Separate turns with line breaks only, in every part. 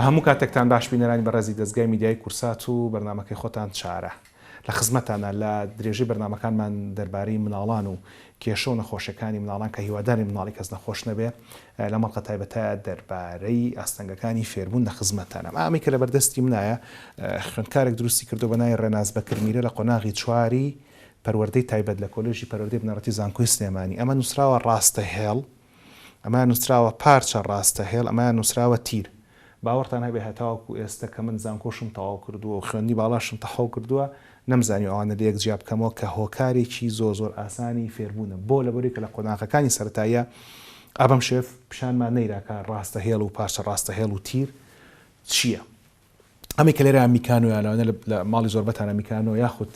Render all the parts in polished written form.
هەموو کاتێکتان باش بینەرانی بەڕێزی دەستگای میدیای کورسات و بەرنامەکەی خۆتان چارە لە خزمەتانە لە درێژەی بەرنامەکانمان دەربارەی مناڵان و کێشە و نەخۆشیەکانی مناڵان کە هیواداری مناڵی کەس نەخۆش نەبێ لە مەڵقە تایبەتە دەربارەی ئاستەنگەکانی فێربوون لە خزمەتانە. ئامی کە لە بەردەستی منایە خوێندکارێک دروستی کردو بە ناوی ڕێناز بەکرمیرە لە قۆناغی چواری پەروەردەی تایبەت لە کۆلێژی پەروەردەی بنەڕەتی زانکۆی سلێمانی. ئەمە نووسراوە ڕاستەهێڵ، ئەمە نووسراوە پارچە ڕاستەهێڵ، ئەمە نووسراوە تیر. باوەڕتان هەبێ هەتاوەکو ئێستا کە من زانکۆشم تەواو کردووە و خوێندنی باڵاشم تەواو کردووە نەمزانی ئەوانە لە یەک جیا بکەمەوە کە هۆکارێکی زۆر ئاسانی فێربوونە بۆ لەبەرەوەی کە لە قۆناغەکانی سەرەتاییە ئەبەم شێف پیشانمان نەیراکە ڕاستەهێڵ و پارچە ڕاستەهێڵ و تیر چییە. ئەمەی کە لێرە میکانۆیانەوە لە ماڵی زۆربەتانە میکانۆ یاخود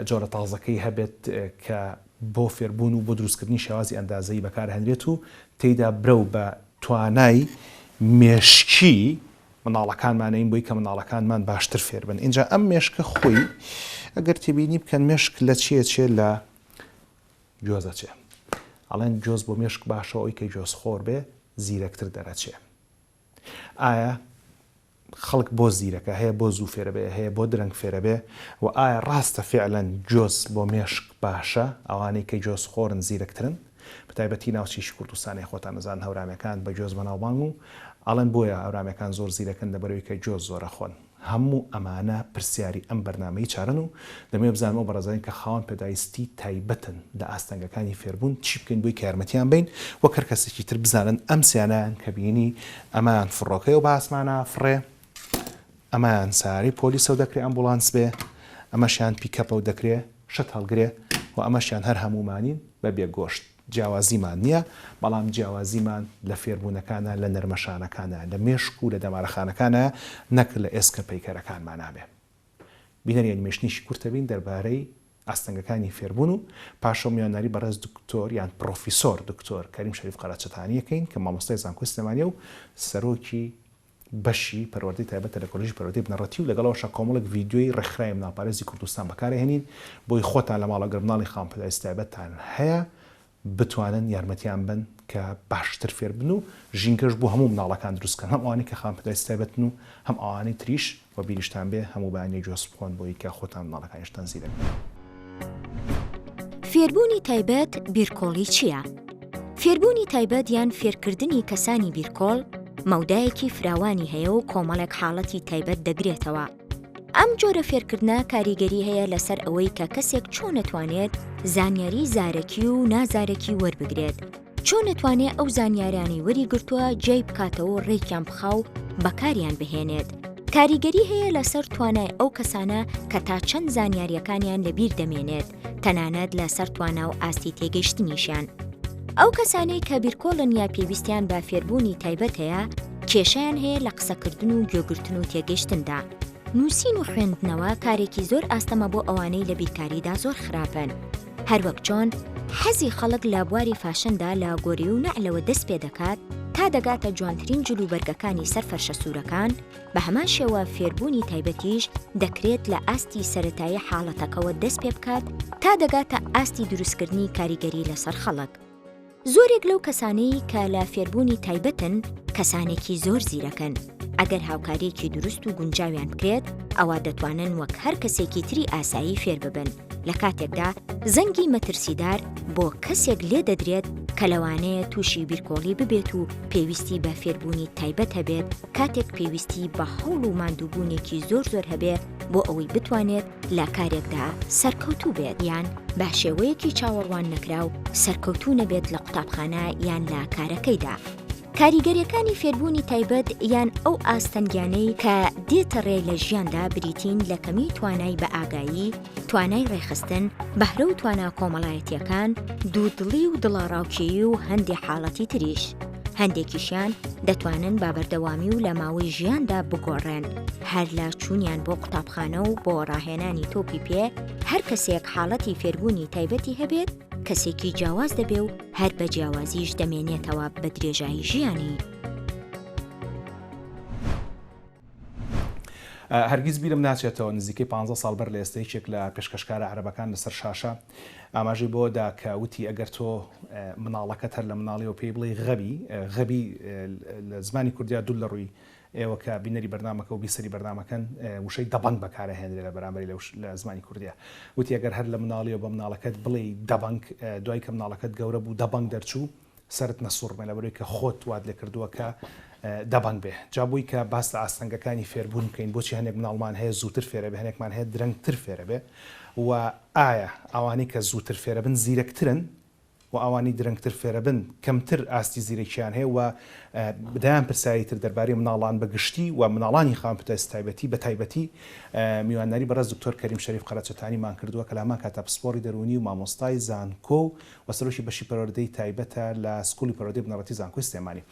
جۆرە تازەکەی هەبێت کە بۆ فێربوون و بۆ دروستکردنی شێوازی ئەندازەیی بەکارهێنرێت و تێیدا برەو بە توانای مێشکی مناڵەکانمانەین بۆی کە مناڵەکانمان باشتر فێر بن. اینجا ئەم مێشکە خۆی ئەگەر تێبینی بکەن مێشک لە چێ لە جۆزە چێ. ئەڵێن جۆز بۆ مێشک باشە ئەوی کە جۆز خۆر بێ زیرەکتر دەرەچێ. ئایا خەڵک بۆ زیرەکە هەیە بۆ زوو فێرە بێ هەیە بۆ درەنگ فێرە بێ و ئایا ڕاستە فعلەن جۆز بۆ مێشک باشە ئەوانەی کە جۆز خۆرن زیرەکترن بەتایبەتی ناوچەیشی کوردستانی خۆتان نەزان هەورامەکان بە جۆز بەناوبانگ و ئەڵێن بۆیە هەورامەکان زۆر زیرەکەن لەبەرەوەی کە جۆز زۆرە خۆن. هەموو ئەمانە پرسیاری ئەم بەرنامەی چارن و دەمێ بزانەوە بەڕێزانین کە خاوەن پێداویستی تایبەتن لە ئاستەنگەکانی فێربوون چی بکەین بۆی کە یارمەتیان بین وە کەسێکی تر بزانن ئەم سیانیان کە بینی ئەمان فڕۆکەی و باسمانە فڕێ ئەمان ساری پۆلیسە و دەکرێت ئەمبوڵانس بێ ئەمەشیان پیکەپە و دەکرێت شت هەڵگرێ و ئەمەشیان هەر هەمومانین بە بێگۆشت. جیاوازیمان نییە بەڵام جیاوازیمان لە فێربوونەکانە لە نەرمەشانەکانە لە مێشک و لە دەمارەخانەکانە نەک لە ئێسکە پەیکەرەکانمان نابێ. بینەری ئەنیمێشنیشی کورتە بین دەربارەی ئاستەنگەکانی فێربوون و پاشۆ میواناری بەڕێز دکتۆر یان پرۆفیسۆر دکتۆر کەریم شەریف قەراچەتانیەکەین کە مامۆستای زانکۆی سلێمانیە و سەرۆکی بەشی پەروەردەی تایبەتە لە کۆلێژی پەروەردەی بنەڕەتی و لەگەڵەوەشە کۆمەڵێک ڤیدیۆی ڕێکخراوی مناڵپارێزی کوردستان بەکارهێنین بۆی خۆتان لە ماڵەگەر مناڵی خاوەنپێداویستی تایبەتتان هەیە بتوانن یارمەتیان بن کە باشتر فێر بن و ژینگەش بۆ هەموو مناڵەکان دروستکەن هەم ئەوانەی کە خاوەنپێداویستی تایبەتن و هەم ئەوانەی تریش و بیریشتان بێ هەموو بەیانی جۆز بخۆن بۆی کە خۆتان مناڵەکانیشتان زیرە بن.
فێربوونی تایبەت بیرکۆڵی چییە؟ فێربوونی تایبەت یان فێرکردنی کەسانی بیرکۆڵ مەودایەکی فراوانی هەیە و کۆمەڵێک حاڵەتی تایبەت دەگرێتەوە. ئەم جۆرە فێرکردنە کاریگەری هەیە لەسەر ئەوەی کە کەسێک چۆن نەتوانێت زانیاری زارەکی و نازارەکی وەربگرێت، چۆن نەتوانێت ئەو زانیاریانی وەریگرتووە جێی بکاتەوە ڕێکیان بخاو بەکاریان بهێنێت. کاریگەری هەیە لەسەر توانای ئەو کەسانە کە تا چەند زانیاریەکانیان لەبیر دەمێنێت تەنانەت لەسەر توانا و ئاستی تێگەیشتنیشیان. ئەو کەسانەی کە بیرکۆڵن یا پێویستیان بە فێربوونی تایبەت هەیە کێشەیان هەیە لە قسەکردن و گوێگرتن و تێگەیشتندا. نووسین و خوێندنەوە کارێکی زۆر ئاستەمە بۆ ئەوانەی لە بیرکاریدا زۆر خراپن. هەروەک چۆن حەزی خەڵک لە بواری فاشندا لە گۆری و نەعلەوە دەست پێ دەکات تا دەگاتە جوانترین جلوبەرگەکانی سەر فەرشە سوورەکان بە هەمان شێوە فێربوونی تایبەتیش دەکرێت لە ئاستی سەرەتایی حاڵەتەکەوە دەست پێ بکات تا دەگاتە ئاستی دروستکردنی کاریگەری لەسەر خەڵک. زۆرێک لەو کەسانەی کە لە فێربوونی تایبەتن کەسانێکی زۆر زیرەکەن. ئەگەر هاوکاریەکی دروست و گونجاویان بکرێت ئەوە دەتوانن وەک هەر کەسێکی تری ئاسایی فێر ببن. لە کاتێکدا زەنگی مەترسیدار بۆ کەسێک لێ دەدرێت کە لەوانەیە تووشی بیرکۆڵی ببێت و پێویستی بە فێربوونی تایبەت هەبێت کاتێک پێویستی بە هەوڵ و ماندووبوونێکی زۆر هەبێت بۆ ئەوەی بتوانێت لە کارێکدا سەرکەوتوو بێت یان بە شێوەیەکی چاوەڕوان نەکراو سەرکەوتوو نەبێت لە قوتابخانە یان لە کارەکەیدا. کاریگەریەکانی فێربوونی تایبەت یان ئەو ئاستەنگیانەی کە دێتە ڕێ لە ژیاندا بریتین لە کەمی توانای بە ئاگایی، توانای ڕێخستن، بەهرە و توانا کۆمەڵایەتیەکان، دوودڵی و دڵاڕاوکێیی و هەندێک حاڵەتی تریش. هەندێکیشیان دەتوانن با بەردەوامی و لە ماوەی ژیاندا بگۆڕێن. هەر لە چوونیان بۆ قوتابخانە و بۆ ڕاهێنانی تۆپی پێ هەر کەسێک حاڵەتی فێربوونی تایبەتی هەبێت کەسێکی جیاواز دەبێ و هەر بە جیاوازیش دەمێنێتەوە بە درێژایی ژیانی.
هەرگیز بیرم ناچێتەوە نزیکەی 15 ساڵ بەر لە ئێستەیەکێک لە پێشکەشکارە عەرەبەکان لەسەر شاشە ئاماژەی بۆدا کە وتی ئەگەر تۆ مناڵەکەت هەر لە مناڵیەوە پێی بڵێ غەبی لە زمانی کوردیا دوو لە ڕووی ئێوە کە بینەری بەرنامەکە و بیسەری بەرنامەکەن وشەی دەبەنگ بەکارەهێنرێ لە بەرامبەری لە زمانی کوردیە وتی ئەگەر هەر لە مناڵیەوە بە مناڵەکەت بڵێ دەبەنگ دوای کە مناڵەکەت گەورە بوو دەبەنگ دەرچوو سرت نەسوڕمە لەبەرەوەی کە خۆت وات لێ کردووە کە دەبەنگ بێ جابووی کە باس لە ئاستەنگەکانی فێربوون بکەین بۆچی هەنێک مناڵمان هەیە زووتر فێرە بێ هەنێکمان هەیە درەنگتر فێرە بێ و ئایا ئەوانەی کە زووتر فێرە بن زیرەکترن و ئەوانی درەنگتر فێرە بن کەمتر ئاستی زیرەکیان هەیە و بدایان پرساییتر دەربارەی مناڵان بەگشتی و مناڵانی خاوەن پتەیستی تایبەتی بە تایبەتی میوانداری بەڕێز دکتۆر کەریم شەریف قەرەچەتانیمان کردووە کە لامان کاتە پسپۆڕی دەرونی و مامۆستای زانکۆ و سەرۆکی بەشی پەروەردەی تایبەتە لە سکوڵی پەروەردەی بنەڕەتی زانکۆی سلێمانی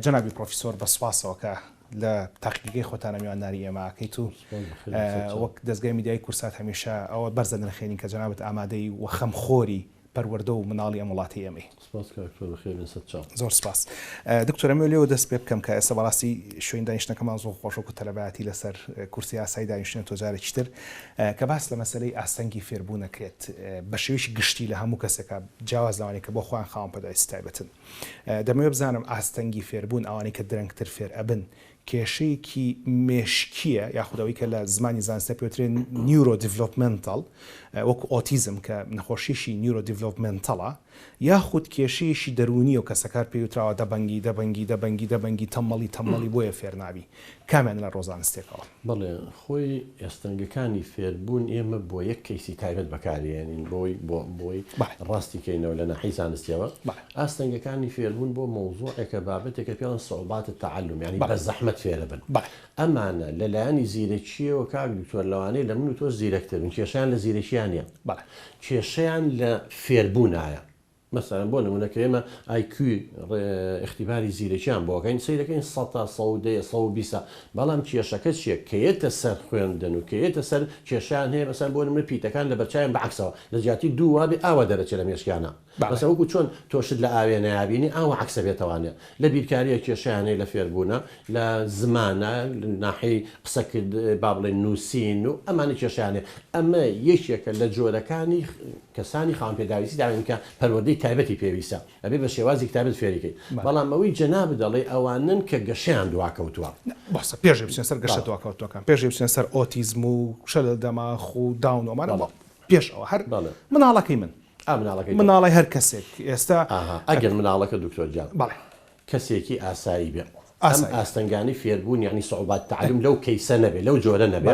جەنابی پرۆفیسۆر بە سوپاسەوە کە لە تاقیقەکەی خۆتانە میوانداری ئێمەکەیت و وەک دەستگای میدیای کورسات هەمیشە ئەوە بەرزە دەنرخێنین کە جەنابەت ئامادەی و خەمخۆری پەروەردە و مناڵی ئەم وڵاتی ئێمەی زۆر سپاس دکتۆر ئەمە لێەوە دەست پێ بکەم کە ئێستا بەڕاستی شوێن دانیشتەکەمان زۆر خۆشەوە تەلەبەتی لەسەر کورسی ئاسایی دانیشتن تۆجارێکی تر کە باس لە مەسەلەی ئاستەنگی فێربوون نەکرێت بە شێوەیەکی گشتی لە هەموو کەسێکە جیاواز لەوانەیە کە بۆ خۆیان خاوەن پەدایستی تایبەتن دەمەوێت بزانم ئاستەنگی فێربوون ئەوانەی کە درەنگتر فێر ئەبن کێشەیەکی مێشکیە یاخودەوەی کە لە زمانی زانستە پێوترێن نیورۆ دیڤلۆپمنتال وەکو ئۆتیزم کە نەخۆشیشی نیورۆ دیڤلۆپمنتەڵە یاخود کێشەیەشی دەرونی و کەسەکار پێوتراوە دەبەنگی تەمەڵی بۆیە فێرناوی کامیان لە ڕۆزانستێکەوە
بەڵێ خۆی ئێستەنگەکانی فێربوون ئێمە بۆ یەک کەیسی تایبەت بەکارێنین بۆی ڕاستی کەینەوە لە ناحی زانستیەوە ئاستەنگەکانی فێربوون بۆ مۆزوعێکە بابەتێکە پێڵەن سەعوبات التەعەلوم یعنی بە زەحمەت فێرە بن ئەمانە لەلایەنی زیرەکیەوە کاک دکتۆر لەوانەیە لە من و تۆ زیرەکترن کێشیان لە زیرەکیانە کێشەیان لە فێربوونایە مثلا بۆ نمونەکە ئێمە ئایکوی اختیباری زیرەکیان بۆکەین سیرەکەین 100 بەڵام کێشەکە چیە کەیەتە سەر خوێندن و کەیەتە سەر کێشیان هەیە مەسەن بۆ نمونە پیتەکان لە بەرچایان بەعکسەوە لە جیاتی دوو وابێ ئاوا دەرەچێت لە مێشکیانە بەسە وەکو چۆن تۆشت لە ئاوێ نایبینی ئاوا عکسە بێتەوانێت لە بیرکاریە کێشیانەی لە فێربوونە لە زمانە ناحی قسەکرد با بڵێن نووسین و ئەمانی کێشیانێ ئەمە یەکێکە لە جۆرەکانی کەسانی خاوەن پێداویستی داوین کە پەروەردەی تایبەتی پێویستە ئەبێ بە شێوازی تایبەت فێریکەی بەڵام ئەوەی جەناب دەڵێ ئەوانن کە گەشیان دواکەوتووە
باشە پێشێ بچێن سەر گەشە دواکەوتوەکان پێشێ بچێن سەر ئۆتیزم و شەلە دەماخ و داون ومانە پێشەوە هەر مناڵەکەی من مناڵی هەر کەسێک ئێستا
ئەگەر مناڵەکە دکتۆر جان کەسێکی ئاسایی بێ ئەم ئاستەنگانی فێربوون یعنی سەعوبات التەعەلوم لەو کەیسە نەبێ لەو جۆرە نەبێ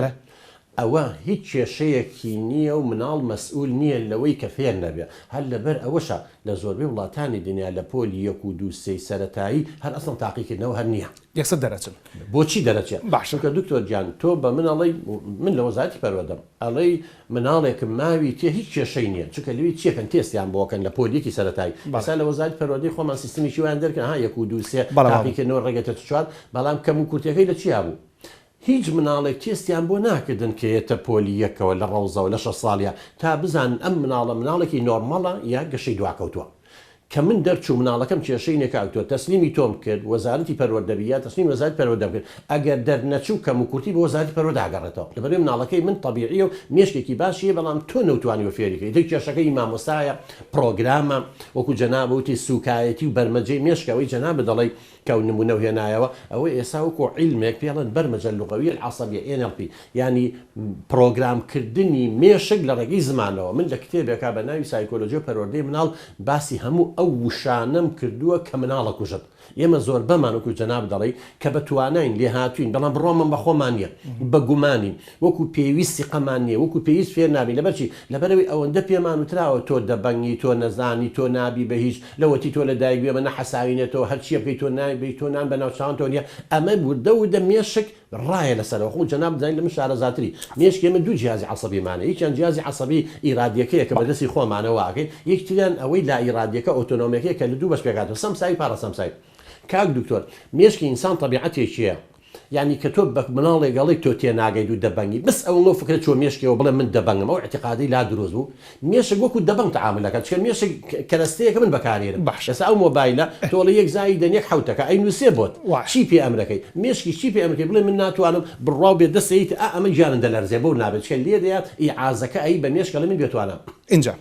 ئەوە هیچ کێشەیەکی نییە و مناڵ مەسئول نییە لەوەی کە فێر نەبێ هەر لەبەر ئەوەشە لە زۆربەی وڵاتانی دنیا لە پۆلی 1 و 2 3 سەرەتایی هەر ئەسڵ تاقیکردنەوە هەر نییە
یەکسەر دەرەچن
بۆچی دەرەچێت باشکە دکتۆر گیان تۆ بە من ئەڵێ من لە وەزارەتی پەروەردەم ئەڵێ مناڵێکم ماوی تێ هیچ کێشەی نییە چونکە لەوی چیەکەن تێستیان بۆکەن لە پۆلیەکی سەرەتایی بەسا لە وەزارەتی پەروەردەی خۆمان سیستمی ویان دەرکەن ها 1 و 2 3 تاقیکردنەوە ڕێگەتە 4 بەڵام کەم و کورتەکەی لە چیا بوو هیچ مناڵێک تێستیان بۆ ناکردن کە یێتە پۆلی یەکەوە لە ڕەوزەوە لە 6 ساڵیە تا بزانن ئەم مناڵێکی نۆرمەڵە یا گەشەی دواکەوتووە کە من دەرچوو مناڵەکەم کێشەی نێکاوتووە تەسلیمی تۆم کرد وەزارەتی پەروەردەبی یا تەسلیم وەزارەتی پەروەردە کرد ئەگەر دەرنەچوو کەم و کورتی بە وەزارەتی پەروەردە ئاگەڕێتەوە لەبەرەوەی مناڵەکەی من تەبیعیە و مێشکێکی باشیە بەڵام تۆ نەوتوانی فێریکەی دەی کێشەکەی مامۆستایە پرۆگرامە وەکو جەناب وتی سوکایەتی و بەرمەجەی مێشکەوەی جەناب دەڵێ کە نمونە هێنایەوە ئەوەی ئێستا وەکو عیلمێک پێڵێن بەرمەجە لوغەوی العەسەبیە NLP ینی پرۆگرامکردنی مێشک لە ڕێگەی زمانەوە من لە کتێبێکا بە ناوی سایکۆلۆژی و پەروەردەی مناڵ باسی هەموو ئەو وشانەم کردووە کە مناڵە کوژت ئێمە زۆر بەمانوەکو جەناب دەڵێ کە بەتوانین لێ هاتوین بەڵام بڕۆمە بە خۆمان نیە بە گومانین وەکو پێویستی قەمان نییە وەکو پێویست فێر نابی لەبەرچی لەبەرەوەی ئەوەندە پێمان وتراوە تۆ دەبەنگی تۆ نەزانی تۆ نابی بە هیچ لەوەتی تۆ لە دایک بێمە نەحەساوینێتەوە هەرچیە بکەیت تۆ نابی تۆ نان بە ناوچوان تۆ نیە ئەمە وردە و دە مێشک ڕایە لەسەرەوە خۆ جەناب دەزانین لە من شارەزاتری مێشک ئێمە دوو جیازی عەسەبیمانە یەکیان جیازی عەسەبی ئیرادیەکەیە کە بەدەستی خۆمانەوە واکەین یەکتریان ئەوەی لا ئیرادیەکە ئۆتۆنۆمیەکەیە کە لە دوو بەش پێکاتەوە سەمسایی پارەسەمسایی کاک دکتۆر مێشکی ئینسان تەبیعەتێکیە یعنی کە تۆ بە مناڵێک گەڵێک تۆ تێ ناگەیت و دەبەنگی بس ئەوە فکرە چۆ مێشکەوە بڵێ من دەبەنگم ئەو اعتقادی لا دروست بوو مێشک وەکو دەبەنگ تەعاملەکەت چکە مێشک کەرەستەیەکە من بەکارێنم باشە ئەو مۆبایلە تۆڵە یەک زایی دەنێک حوتەکە ئەی نووسێ بۆت چی پێ ئەمرەکەی مێشکی چی پێ ئەمرەکەی بڵێ من ناتوانم بڕاو بێ دەسەیت ئەمە گیانم دەلەرزێ بۆ نابێت چکە لێ دەیات ئیعازەکە ئەی بە مێشکە لە من بێتوانم
اینجا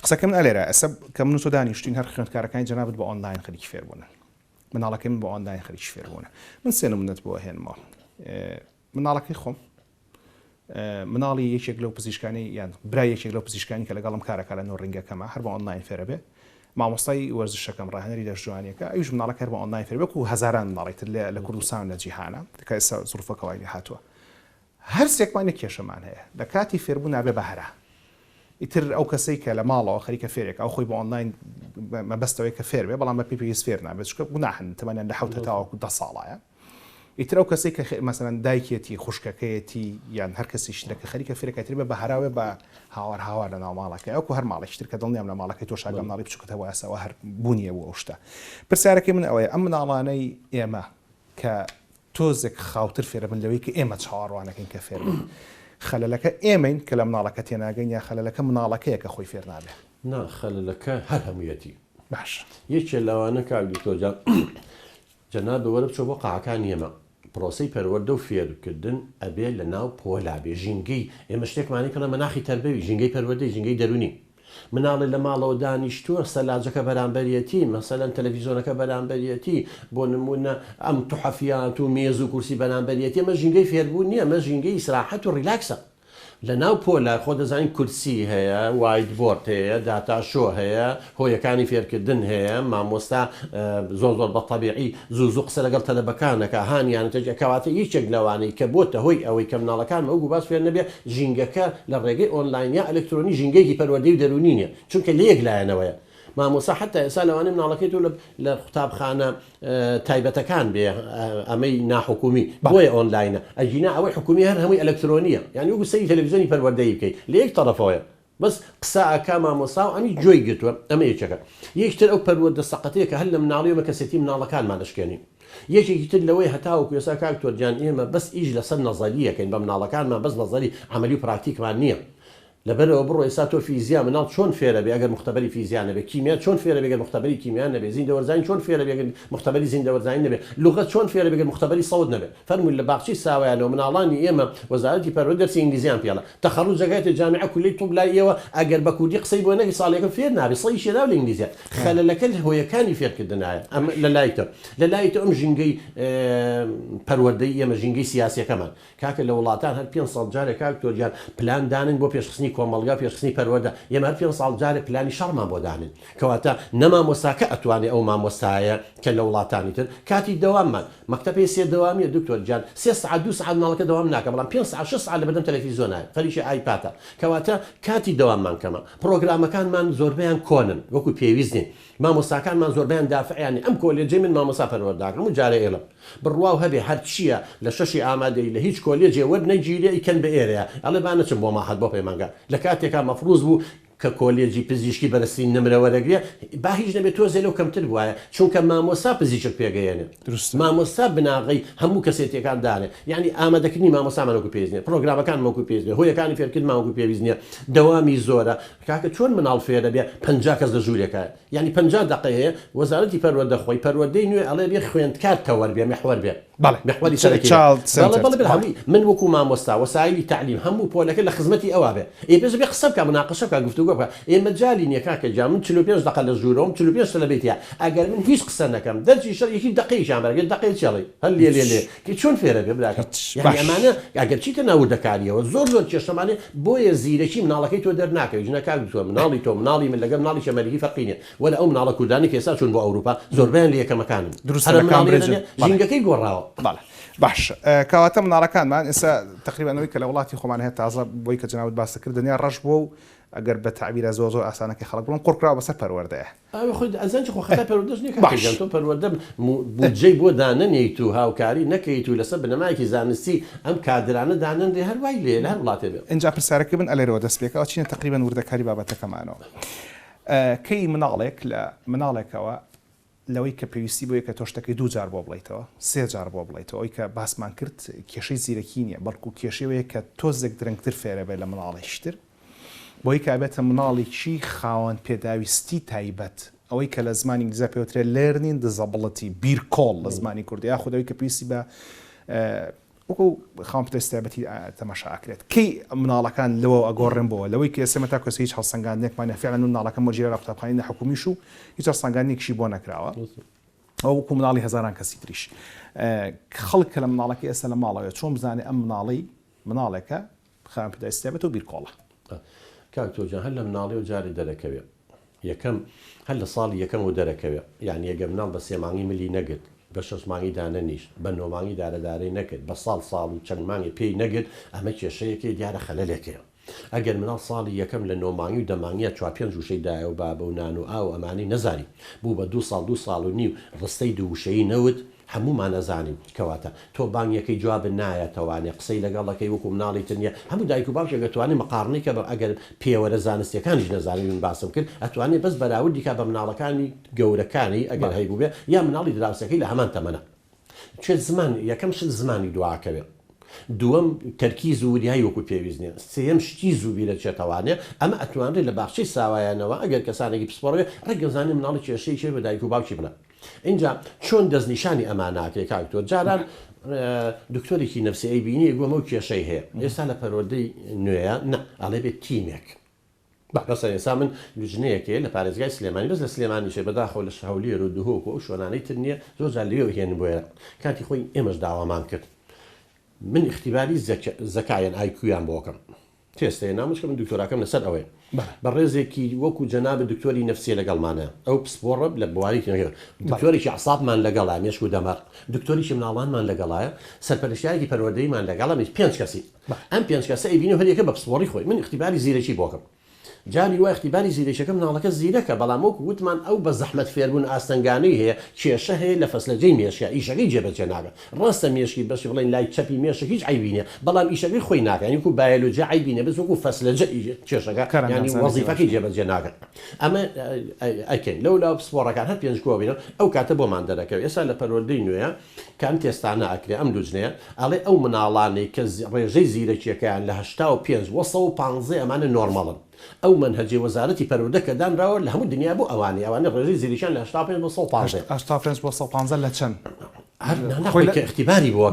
قسەکەم ئەلێرە ئەسە کە من و تۆ دانیشتین هەر خوێندکارەکانی جەنابەت بە ئۆنلاین خەریکی فێربوونن مناڵەکەی من بۆ ئۆنلاین خەریکی فێربوونە. من سێ نمونەت بۆ هێنمەوە. مناڵەکەی خۆم مناڵی یەکێک لەو پزیشکانی یان برای یەکێک لەو پزیشکانی کە لەگەڵم کارەکە لە نۆڕنگەکەمە هەر بە ئۆنلاین فێرە بێ مامۆستای وەرزشەکەم ڕاهێنەری دەستجوانیەکە ئەویش مناڵەکە هەر بە ئۆنلاین فێر بێ و هەزاران مناڵی تر لە کوردستان لە جیهانە کە ئێستا زروفەکەوای لێ هاتووە. هەر سێکمانێک کێشەمان هەیە لە کاتی فێربوو نابێ بەهرە. ئیتر ئەو کەسەی کە لە ماڵەوە خەریکە فێرێک ئەو خۆی بە ئۆنلاین مەبەستەوەی کە فێر بێ بەڵام بە PPS فێر نابێت چکە گوناحن تەمەنیان لە 7 تاوەکو 10 ساڵایە. ئیتر ئەو کەسێک کە مەسەلەن دایکێتی خوشکەکەیەتی یان هەر کەسیش لەکە خەریکە فێرەکەتر بێ بە هەراوێ بە هاوار لە ناو ماڵەکە ئەوکو هەر ماڵێکتر کە دڵنیام لە ماڵەکەی تۆ شاگەم ماڵی بچووکەوە ئەسەوە هەر بوونیە بۆ ئەو شتە. پرسیارەکەی من ئەوەیە ئەم مناڵانەی ئێمە کە تۆزێک خاوتر فێرە بن لەوەی کە ئێمە چاوەڕوانەکەین کە فێر بن خەلەلەکە ئێمەین کە لە مناڵەکە تێناگەین یا خەلەلەکە مناڵەکەیە کە خۆی فێر نابێ.
نا خەلەلەکە هەر هەموویەتی
باش
یەکێ لەوانە کاگوتۆجان جەناب وەرە بچۆ بۆ قاعەکان ئێمە پرۆسەی پەروەردە و فێرکردن ئەبێ لە ناو پۆلا بێ ژینگەی ئێمە شتێکمانی کەڵە مەناخی تەربەوی ژینگەی پەروەردەی ژینگەی دەرونی مناڵی لە ماڵەوە دانیشتووە سەلاجەکە بەرامبەرەتی مەسەلەن تەلەڤیزۆنەکە بەرامبەرەتی بۆ نمونە ئەم توحەفیات و مێز و کورسی بەرامبەرەتی ئەمە ژینگەی فێربوون نییە ئەمە ژینگەی ئیسراحەت و ڕیلاکسە. لە ناو پۆلا خۆ دەزانین کورسی هەیە وایتبۆرد هەیە داتاشۆ هەیە هۆیەکانی فێرکردن هەیە مامۆستا زۆر بە تەبیعی زوو قسە لەگەڵ تەلەبەکانەکە هانیانەکەواتە یەکێک لەوانەی کە بۆتە هۆی ئەوەی کە مناڵەکان ئەو باس فێر نەبێ ژینگەکە لە ڕێگەی ئۆنلاینیا ئەلکترۆنی ژینگەیەکی پەروەردەی و دەرونی نیە چونکە لە یەک لایەنەوەیە. مامۆسا حتا ئێستا لەوانەیە مناڵەکەی تۆ لە قوتابخانە تایبەتەکان بێ ئەمەی ناحکومی بۆیە ئۆنلاینە ئەجینا ئەوەی حکومی هەر هەمووی ئەلکترۆنیە یعنی وەکو سەری تەلەڤیزۆنی پەروەردەی بکەیت لە یەک تەرەفەوەیە بەس قسە ئەکا مامۆسا و ئەمی جۆی گرتووە ئەمە یەکێکە. یەکتر ئەو پەروەردە سەقەتەیە کە هەر لە مناڵیەوە کەسێتی مناڵەکانمان دەشکێنین. یەکێکی تر لەوەی هەتاوەکو ئێستا کاکتۆرجان ئێمە بەس ئیش لەسەر نەزەریەکەین بە مناڵەکانمان بەس نەزەری عەمەلی و پراکتیکمان نییە. لەبەرەوە بڕۆ ئێستا تۆ فیزیا مناڵ چۆن فێرە بێ ئەگەر مختبەری فیزیان نەبێ کیمیا چۆن فێرە بێگەر مختبەری کیمیان نەبێ زیندەوەرزانی چۆن فێرە بێگەر مختبەری زیندەوەرزانی نەبێ لوغەت چۆن فێرە بێگەر مختبەری سەود نەبێ فەرمووی لە باخچی ساوایانەوە مناڵانی ئێمە وەزارەتی پەروەردە دەرسی ئینگلیزیان پێڵە تەخەڕوجەکەیەتە جامعە کولی طب لای ئێوە ئەگەر بە کوردی قسەی بۆ نەگی ساڵێکم فێر نابێ سەی شێدا لە ئینگلیزیە خەلەلەکە هۆیەکانی فێرکردنایە ئەم لە لایتە ئەم ژینگەی پەروەردەی ئێمە ژینگەی سیاسیەکەمان کاکە لە وڵاتان هەر 500 جارێک کاکتۆرجان پلان دانن بۆ پێشخستنی کۆمەڵگا پێشخستنی پەروەردە ئێمە هەر 500 جارێک پلانی شەڕمان بۆ دانن کەواتە نە مامۆستاکە ئەتوانێت ئەو مامۆستایە کە لە وڵاتانی تر کاتی دەواممان مەکتەبی سێ دەوامیە دکتۆرجان 3 ساعت 2 ساعت ناڵەکە دەوام ناکە بەڵام 5 ساعت 6 ساعت لە بەردەم تەلەڤیزۆنایە خەریکی ئایپاتە کەواتە کاتی دەواممان کەمە پرۆگرامەکانمان زۆربیان کۆنن وەکو پێویستین مامۆستاکانمان زۆربیان دافعیانی ئەم کۆلێجەی من مامۆستا پەروەردەکەم و جارێ ئێڵم بڕوا و هەبێ هەر چییە لە شەشی ئامادەی لە هیچ کۆلێجێ وەرنەگیرێ ئیکەن بە ئێرەیە ئەڵێ با نەچم بۆ ماحەت بۆ پەیمانگە لە کاتێکا مەفروض بوو کە کۆلێجی پزیشکی بەرزترین نمرە وەرەگرێ با هیچ نەبێت تۆزێ لەو کەمتر وایە چونکە مامۆستا پزیشک پێگەیەنێ مامۆستا بناغی هەموو کەسێتەکان دانێ یعنی ئامادەکردنی مامۆستامانەوەکو پێویستنیە پرۆگرامەکان ماوەکو پێویستنیە هۆیەکانی فێرکردمانوەکو پێویستنیە دەوامی زۆرە کاکە چۆن مناڵ فێرە بێ 50 کەس لە ژوورێکە یعنی 50 دقیقە هەیە وەزارەتی پەروەردە خۆی پەروەردەی نوێ ئەڵێ بێ خوێندکار تەوەر بێ محور بێ محوری سەرەکی من وەکو مامۆستا وەسایلی تعلیم هەموو پۆلەکە لە خزمەتی ئەوا بێ ئێبێز بێ قسە بکە مناقەشە بکە گفتوگۆ بکە ئێمە جالی نییە کاکە جا من 45 دقیقە لە ژوورەوەم 45 لە بێتە ئەگەر من هیچ قسە نەکەم دەرچی شەر یەکی دقیقیشان بەرگێت دقیق چێڵی هەر لێ کە چۆن فێرە بێ براکە ئەمانە ئەگەر چیتە ناوردەکاریەوە زۆر کێشەمانێ بۆیە زیرەکی مناڵەکەی تۆ دەرناکەوی ژنە کاک تۆ مناڵی من لەگەڵ مناڵی شەمەریکی فەرقی نیە وەلا ئەو مناڵە کوردانی کە ئێستا چوون بۆ ئەوروپا زۆربیان لە یەکەمەکانن ژینگەکەی گۆڕاوە
باش کەواتە مناڵەکانمان ئێستا تقریبانەوەی کە لە وڵاتی خۆمان هەیە تازە بۆی کە جناوت باس کرد دنیا ڕەش بووە و ئەگەر بە تعبیرە زۆر ئاسانەکەی خەڵک بڵن قوڕکراوە بەسەر پەروەردەیە
خۆی ئەزانچ خۆ خەتای پەروەردەش نییە تۆ پەروەردە بودجەی بۆ دانەنیت و هاوکاری نەکەیت و لەسەر بنەمایەکی زانستی ئەم کادرانە دانەندێ هەروای لێ لە هەر وڵاتێ بێ
اینجا پرسیارەکە بن ئەلێرەوە دەست پێکەوە چینە تقریبان وردەکاری بابەتەکەمانەوە کەی مناڵێک لە مناڵێکەوە لەوەی کە پێویستی بۆیە کە تۆشتەکەی 2 جار بۆ بڵیتەوە 3 جار بۆ بڵیتەوە ئەوی کە باسمان کرد کێشەی زیرەکی نییە بەڵکو کێشەوەیە کە تۆزێک درەنگتر فێرە بێت لە مناڵێکتر بۆی کە بێتە مناڵێکی خاوەن پێداویستی تایبەت ئەوەی کە لە زمانی ئینگلیزی پێوترێت learning disability بیرکۆڵ لە زمانی کوردی یا خودەوەی کە پێویستی بە وەکو خاوەن پێداویستی تەماشاکرێت کەی مناڵەکان لەوە ئەگۆڕێن بۆەوە لەوەی کە ئێستا تا کەس هیچ هەڵسەنگاندنێکمانە فعلا و مناڵەکە مۆجیرە قوتابخانەی نەحکومیش و هیچ هەڵسەنگاندنێکیشی بۆ نەکراوە ئەوکو مناڵی هزاران کەسی تریش خەڵک لە مناڵەکە ئێستا لە ماڵەوە چۆن بزانێ ئەم مناڵێکە خاوەن پێداویستێبێت و بیرکۆڵە
کاکتۆجان هەر لە مناڵی و جاری دەرەکەوێت یەکەم هەر لە ساڵی یەکەم و دەرەکەوێت یعنی ئەگە مناڵ بە 3 مانگی ملی نەگرت بە 6 مانگی دانە نیشت بە 9 مانگی دارەدارەی نەکرد بە ساڵ و چەند مانگی پێی نەگرت ئەمە کێشەیەکی دیارە خەلەلێکەیە ئەگەر مناڵ ساڵی یەکەم لە 9 مانگی و دەمانگیە 4-5 وشەیدایە و بابە و نان و ئاو ئەمانی نەزانی بوو بە 2 ساڵ و نیو ڕستەی دووشەیی نەوت هەمومان نەزانین کەواتە تۆ بانگیەکەی جوابن نایەتەوانێ قسەی لەگەڵەکەی وەکو مناڵی تنیە هەموو دایک و باوکێک دەتوانێت مەقارنەی کە ئەگەر پێوەرە زانستیەکانیش نەزانین باسم کرد ئەتوانێت بەس بەراوردی کا بە مناڵەکانی گەورەکانی ئەگەر هەیبوو بێ یا مناڵی دراوسەکەی لە هەمان تەمەنە چێت زمان یەکەم شت زمانی دواکەوێت دووەم تەرکیز و وریایی وەکو پێویست نیە سێم شتی زووبی لە چێتەوانێ ئەمە ئەتوانرێت لە باخچەی ساوایانەوە ئەگەر کەسانێکی پسپۆڕێ ڕێگەزانانی مناڵی کێشەی چێ بە دایک و باوکی بنە اینجا چۆن دەستنیشانی ئەماناکەی کاکتۆر جاران دکتۆرێکی نفسی ئەی بینی گوۆمە و کێشەی هەیە ئێستا لە پەروەردەی نوێیە نە ئەڵێ بێت تیمێک بەسە ئێستا من ژنەیەکێ لە پارێزگای سلێمانی بەس لە سلێمانیشێ بەداخەوە لە هەولێر و دهۆک و شوێنانەی تر نییە زۆر جار لێوە هێن بۆیە کاتی خۆی ئێمەش داوامان کرد من اختیباری زەکایەن ئایکویان بۆکەم تێستەیە نامشکە من دکتۆراکەم لەسەر ئەوەیە بە ڕێزێکی وەکو جەنابە دکتۆری نفسی لەگەڵمانە ئەو پسپۆڕە لە بواری دکتۆرێکی عسابمان لەگەڵا مێشک و دەمەر دکتۆریی مناڵانمان لەگەڵایە سەرپەرشتیارێکی پەروەردەیمان لەگەڵا 5 کەسی ئەم 5 کەسە ئەیبینی هەرێکە بە پسپۆڕی خۆی من اختیباری زیرەکی بۆکەم جاری وای اختیباری زیرەکەم مناڵەکە زیرەکە بەڵام وەکو وتمان ئەو بە زەحمەت فێربوون ئاستەنگانەی هەیە کێشە هەیە لە فەسلەجەی مێشکە ئیشەکەی جێبەجێ ناکە ڕاستە مێشکی بەشی بڵێن لای چەپی مێشک هیچ عیبی نیە بەڵام ئیشەکەی خۆی ناکە یعنی وەکو بایۆلۆجی عیبی نیە بەس وەکو فەسلەجە کێشەکە یعنی وەزیفەکەی جێبەجێ ناکە ئەمە ئەکەین لەولا پسپۆڕەکان هەر 5 کۆبینەوە ئەو کاتە بۆمان دەرەکەوێت ئێستا لە پەروەردەی نوێیە کام تێستانە ئەکرێ ئەم دووجنەیە ئەڵێ ئەو مناڵانەی کە ڕێژەی زیرەکیەکەیان لە 85 و 150 ئەمانە نۆرمەڵن ئەو منهجی وەزارەتی پەروەردەکە دانراوە لە هەموو دنیا بۆ ئەوانەی ڕێژەی زیریشان لە 85 بۆ
150 لە چەند
اختیباری بۆ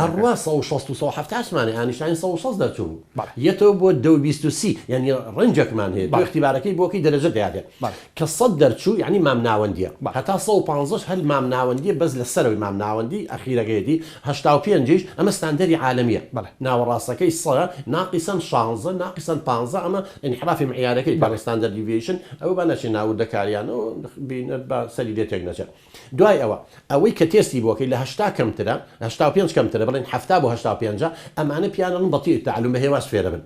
ئەڕوا 160 ئاسمانی ئانیشتین 160 دەچوو یەتەوە بۆ 220 ینی ڕەنجێکمان هەیە بۆ اختیبارەکەی بۆکەی دەرەجە دەیاتێ کە 100 دەرچوو یعنی مام ناوەندیە هەتا 150 هەر مام ناوەندی بەس لە سەرەوەی مام ناوەندی ئەخیرەکەیەتی 85 ئەمە ستاندەری عالمیە ناوەڕاستەکەی 100 ناقیسەن 16 ناقیسەن 15 ئەمە انحرافی معیارەکەی ستاندەر دیڤیشن ئەو بە نەچێ ناوردەکاریانەوە بینێت بە سەری دێتێک نەچێت دوای ئەوەی کە تێستی بۆکەی لە 80 کەمترە 85 کەمترە بڵێن 70 بۆ 85 ئەمانە پیانەڵن بەڵی تعلم بە هێواز فێرە بن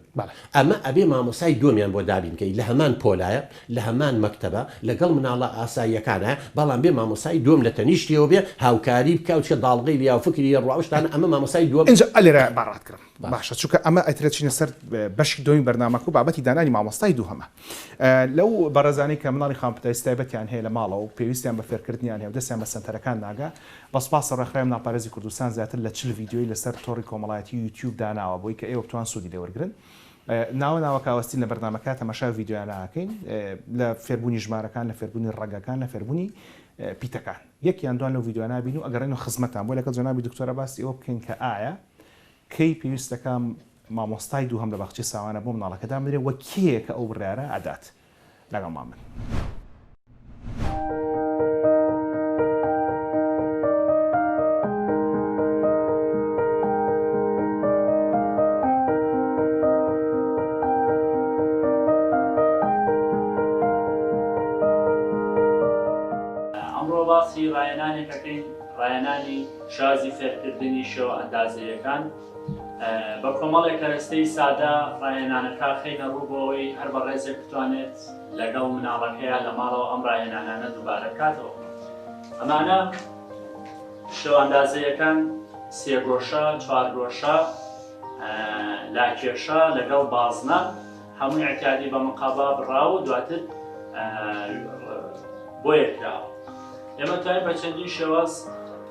ئەمە ئەبێ مامۆسای دومیان بۆ دابینکەی لە هەمان پۆلایە لە هەمان مەکتەبە لەگەڵ مناڵە ئاساییەکانە بەڵام بێ مامۆسای دوم لە تەنیشتیەوە بێ هاوکاری بکەوتکە داڵغی لیا و فکری ڕاوشتانە ئەمە مامۆسای دووەم
اینجا ئەلێرە باڕاتکردم باشە چونکە ئەمە ئەترێتچینە سەر بەشی دومی بەرنامەکە و بابەتی دانانی مامۆستای دووهەمە لەو بەڕێزانەی کە مناڵی خاوەنپەیوەستیان هەیە لە ماڵەوە و پێویستیان بە فێرکردنیان هەیە دەستیان بە سەنتەرەکان ناگا بەسپاسە ڕێکخراوی ناپارێزی کوردستان زیاتر لە 40 ڤیدیۆی لەسەر تۆڕی کۆمەڵایەتی یوتیوب داناوە بۆی کە ئێوە بتوان سوودی لێوەرگرن ناوە کاوەستین لە بەرنامەکە تەماشا ڤیدیۆیان ناکەین لە فێربوونی ژمارەکان لە فێربوونی ڕەگەکان لە فێربوونی پیتەکان یەکیان دوان لەو ڤیدیۆ نابین و ئەگەڕێنەوە خزمەتان بۆ لەگەڵ جەنابی دکتۆرە باسی ئەوە بکەین کە ئایا کەی پێویستەکەم مامۆستای دووهەم لە باخچەی ساوانە بۆ مناڵەکەدا بدرێ وە کێیە کە ئەو بڕیارە ئەدات لەگەڵ مامن.
ئەمڕۆ باسی ڕایەنانێکەکەین ڕایەنانی شازی فێرکردنی شەوە ئەندازەیەکان بە کۆمەڵێک کەرەستەی سادە ڕایەنانەکە خەینە ڕوو بۆەوەی هەر بە ڕێزێک بتوانێت لەگەڵ مناڵەکەیە لە ماڵەوە ئەم ڕایەنانانە دووبارە بکاتەوە. ئەمانە شەوە ئەندازەیەکان 3 گۆشە 4 گۆشە لاکێشە لەگەڵ بازنە هەمووی اعتیادی بە مقابە بڕاو و دواتر بۆ یەکراوە. ئێمە توانین بە چەندین شێواز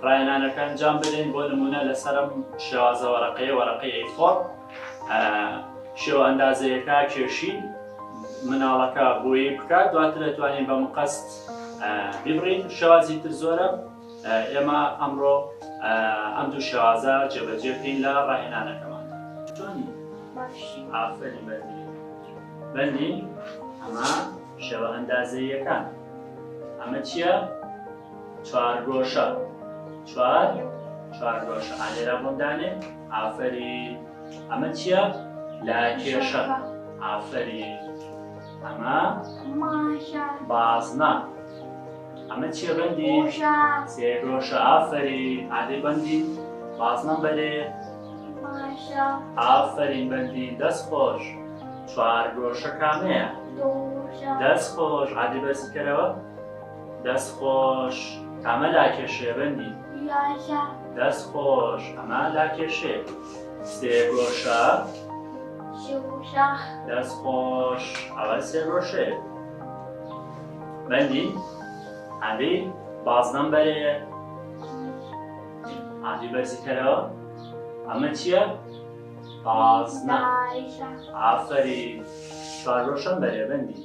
ڕایەنانەکان جام بدەین بۆ نمونە لەسەرم شێوازە وەرەقەی ئەیفۆر شێوە ئەندازەیەکە کێشین مناڵەکە بۆیی بکات دواتر دەتوانین بە مقەست ببڕین شێوازی تر زۆرە ئێمە ئەمڕۆ ئەم دوو شێوازە جێبەجێ بکەین لە ڕایەنانەکەمان. ئافرین بەندین ئەمە شێوە ئەندازەیەکان ئەمە چییە؟ چوارگۆشە. چوارگۆشە. ئالێرا بۆمدانێ؟ ئافەرین. ئەمە چییە؟ لاکێشە. ئافەرین. ئەمە بازنە. ئەمە چییە بەندی؟ سێگۆشە. ئافەرین. عادەی بەندی بازنەم بەرێ. ئافەرین بەندی. دەست خۆش. چوارگۆشە کامەیە؟ دەست خۆش. عادەی بەرزی کەرەوە؟ دەست خۆش. کامە لاکێشەیە بەندی؟ دەست خۆش. ئەمە لاکێشێ. سێگۆشە. دەست خۆش. ئەوە سێگۆشەیە. بەندی عادەی بازنەم بەرێ. عادەی بەرزی کەرەوە؟ ئەمە چییە؟ بازنە. ئافەرین. چوارگۆشەم بەرێ بەندی.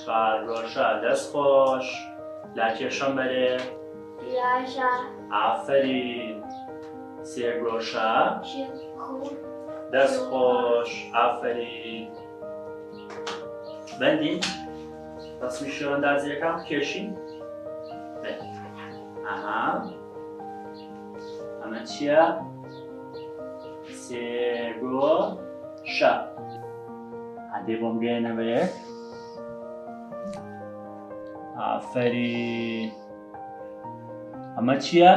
چوارگۆشە. دەست خۆش. لاکێشەم بەرێ. ئافەرین. سێگۆشە. دەست خۆش. ئافەرین. بەندی ڕسمی شێوەندازیەکان کێشین. ئەها ئەمە چییە؟ سێگۆشە. عادەی بۆم گەێنە بە یەک. ئافەرین. ئەمە چییە؟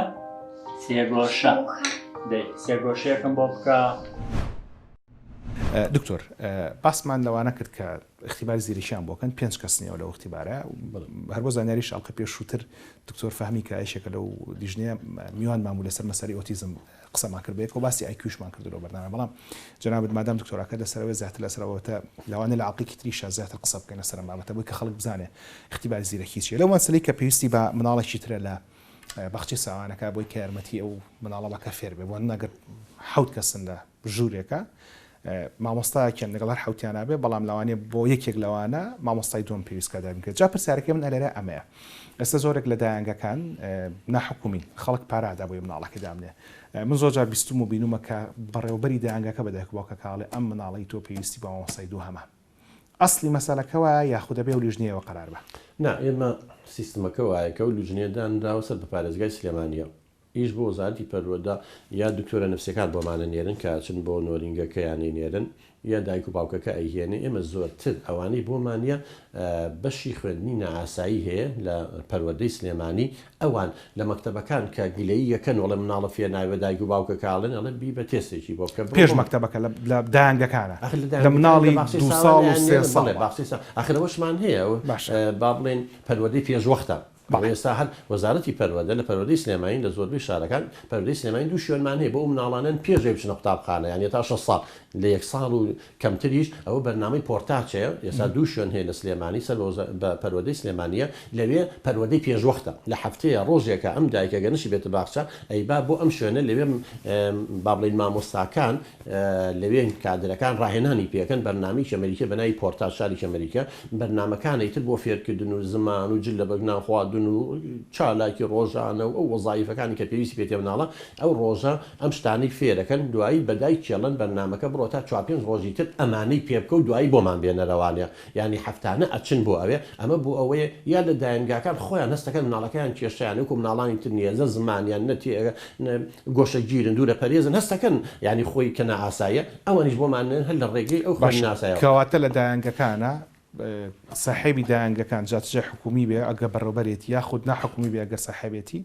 سێگۆشە. سێگۆشەیەکم بۆ بکە.
دکتۆر باسمان لەوانە کرد کە اختیبار زیریشیان بۆکەن 5 کەس نیەوە لەو اختیبارە هەر بۆ زانیاری شاڵقە پێشووتر دکتۆر فەهمی کە یەکێکە لەو دیژنەیە میوان ماموو لەسەر مەسەری ئۆتیزم قسەمان کردبێت و باسی ئایکیوشمان کردەوە بەردەمە بەڵام جەنابەت مادام دکتۆراکە لەسەرەوەی زیاتر لەسەرەوەتە لەوانە لە عەڵقێکی تریشە زیاتر قسە بکەین لەسەر بابەتە بۆی کە خەڵک بزانێ اختیبار زیرەکی چیە لەو مەسەلەی کە پێویستی بە مناڵێکی ترە لە بەخشی ساوانەکە بۆی کە یارمەتی ئەو مناڵە بەکە فێر بێ بۆ نەگەر 7 کەسن لە ژوورێکە مامۆستایەکیان لەگەڵ هەر حوتیانە بێ بەڵام لەوانێ بۆ یەکێک لەوانە مامۆستای دوم پێویستکە دابین کرد جا پرسیارەکەی من ئەلێرە ئەمەیە ئێستا زۆرێک لە دایانگەکان ناحکومی خەڵک پارەدا بۆی مناڵەکە دامنێ من زۆر جار بیستم و بینومە کە بەڕێوەبەری دایانگەکە بەدایک باوکە کاڵێ ئەم مناڵەی تۆ پێویستی بە مامۆستای دووهەمە ئەسلی مەسەلەکەوە یاخودە بێ و لیژنەیەوە قەرار بە
نا ئێمە سیستمەکە وایە کە و لیژنێدانراوە سەر بە پارێزگای سلێمانیە ئیش بۆ وەزارەتی پەروەردە یا دکتۆرە نفسیەکان بۆمانە نێرن کە چن بۆ نۆرینگەکەیانی نێرن یا دایک و باوکەکە ئەیهێنێ ئێمە زۆرتر ئەوانەی بۆمانە بەشی خوێندنی نائاسایی هەیە لە پەروەردەی سلێمانی ئەوان لە مەکتەبەکان کە گلەیی یەکەن وڵە مناڵە فێناوە دایک و باوکە کاڵن ئەڵە بی بە تێستێکی بۆ بکە
پێش مەکتەبەکە لە دایانگەکانە لە مناڵی 2 ساڵ و 3 ساڵ
ئاخرەوەشمان هەیە با بڵێن پەروەردەی پێشوەختە ئێستا هەر وەزارەتی پەروەردە لە پەروەردەی سلێمانی لە زۆربەی شارەکان پەروەردەی سلێمانی دوو شوێنمان هەیە بۆ ئەو مناڵانن پێشێ بچنە قوتابخانە یان تا 6 ساڵ لە 1 ساڵ و کەمتریش ئەوە بەرنامەی پۆرتاچەیە ئێستا دوو شوێن هەیە لە سلێمانی سەر بە پەروەردەی سلێمانیە لەوێ پەروەردەی پێشوەختە لە هەفتەیە ڕۆژێکە ئەم دایکە گەنشی بێتە باخچە ئەیبا بۆ ئەم شوێنە لەوێ با بڵێن مامۆستاکان لەوێن کادرەکان ڕاهێنانی پێکەن بەرنامەی ئەمریکا بەناوی پۆرتاژ شاری ئەمریکا بەرنامەکانی تر بۆ فێرکردن و زمان و جل لە بەرنام خواردن و چالاکی ڕۆژانە و ئەو وەزایفەکانی کە پێویستی پێێ مناڵە ئەو ڕۆژە ئەم شتانی فێرەکەن دوایی بەدای کێڵن بەرنامەکە بڕۆ تا 4-5 ڕۆژی تر ئەمانەی پێ بکە و دوایی بۆمان بێنەرەوانە ینی هەفتانە ئەچن بۆ ئەوێ ئەمە بۆ ئەوەیە یا لە دایانگاکان خۆیان هەستەکەن مناڵەکەیان کێشیان وکو مناڵانی تر نیێزە زمانیان نەتی گۆشە گیرن دوورە پەرێزن هەستەکەن ینی خۆی کە نائاسایە ئەوانیش بۆمان هەر لە ڕێگەی ئەو خۆی ناسایە
کەواتە لە دایانگەکانە ساحێبی دایانگەکان جاتجێ حکومی بێ ئەگە بەڕێوەبەرێتی یاخود ناحکومی بێ ئەگەر ساحێبێتی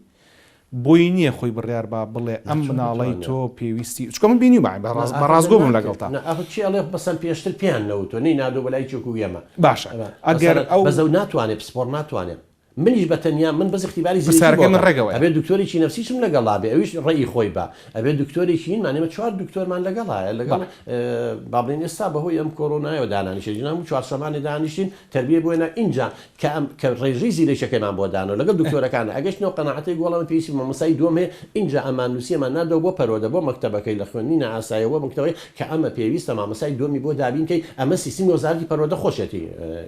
بۆی نییە خۆی بڕیار با بڵێ ئەم مناڵی تۆ پێویستی چکە من بینی بەڕازگۆ بم لەگەڵتا
چیڵێ بەسەر پێشتر پیان نەوتۆ نەی نادۆ بەلای چێکو ئێمە
باشە ئەگەر ئەو
بەزەو ناتوانێت پسپۆر ناتوانێت منیش بەتەنیا من بەز اختیباری
من ڕێگەوە
ئەبێ دکتۆرێکی نفسیشم لەگەڵا بێ ئەویش ڕێی خۆی بە ئەبێ دکتۆرێکی مانێمە 4 دکتۆرمان لەگەڵایە لەگەڵ بابلین ئێستا بەهۆی ئەم کۆرۆنایەوە دانانیشێنام و 4 شەمانی دانیشتین تربیە بۆێنە اینجا کە ڕێژەی زیرەشەکەمان بۆ دانەوە لەگەڵ دکتۆرەکانە ئەگەشتنەوە قەناعەتی گوڵەوە پێویستی مامۆستای دووەم هەیە اینجا ئەمان نووسیەمان نادەوە بۆ پەرۆدە بۆ مەکتەبەکەی لە خوێندنی نائاساییەوە مکتەوەی کە ئەمە پێویستە مامۆستای دووەمی بۆ دابینکەی ئەمە سیستمی وەزارەتی پەرۆدە خۆشێتی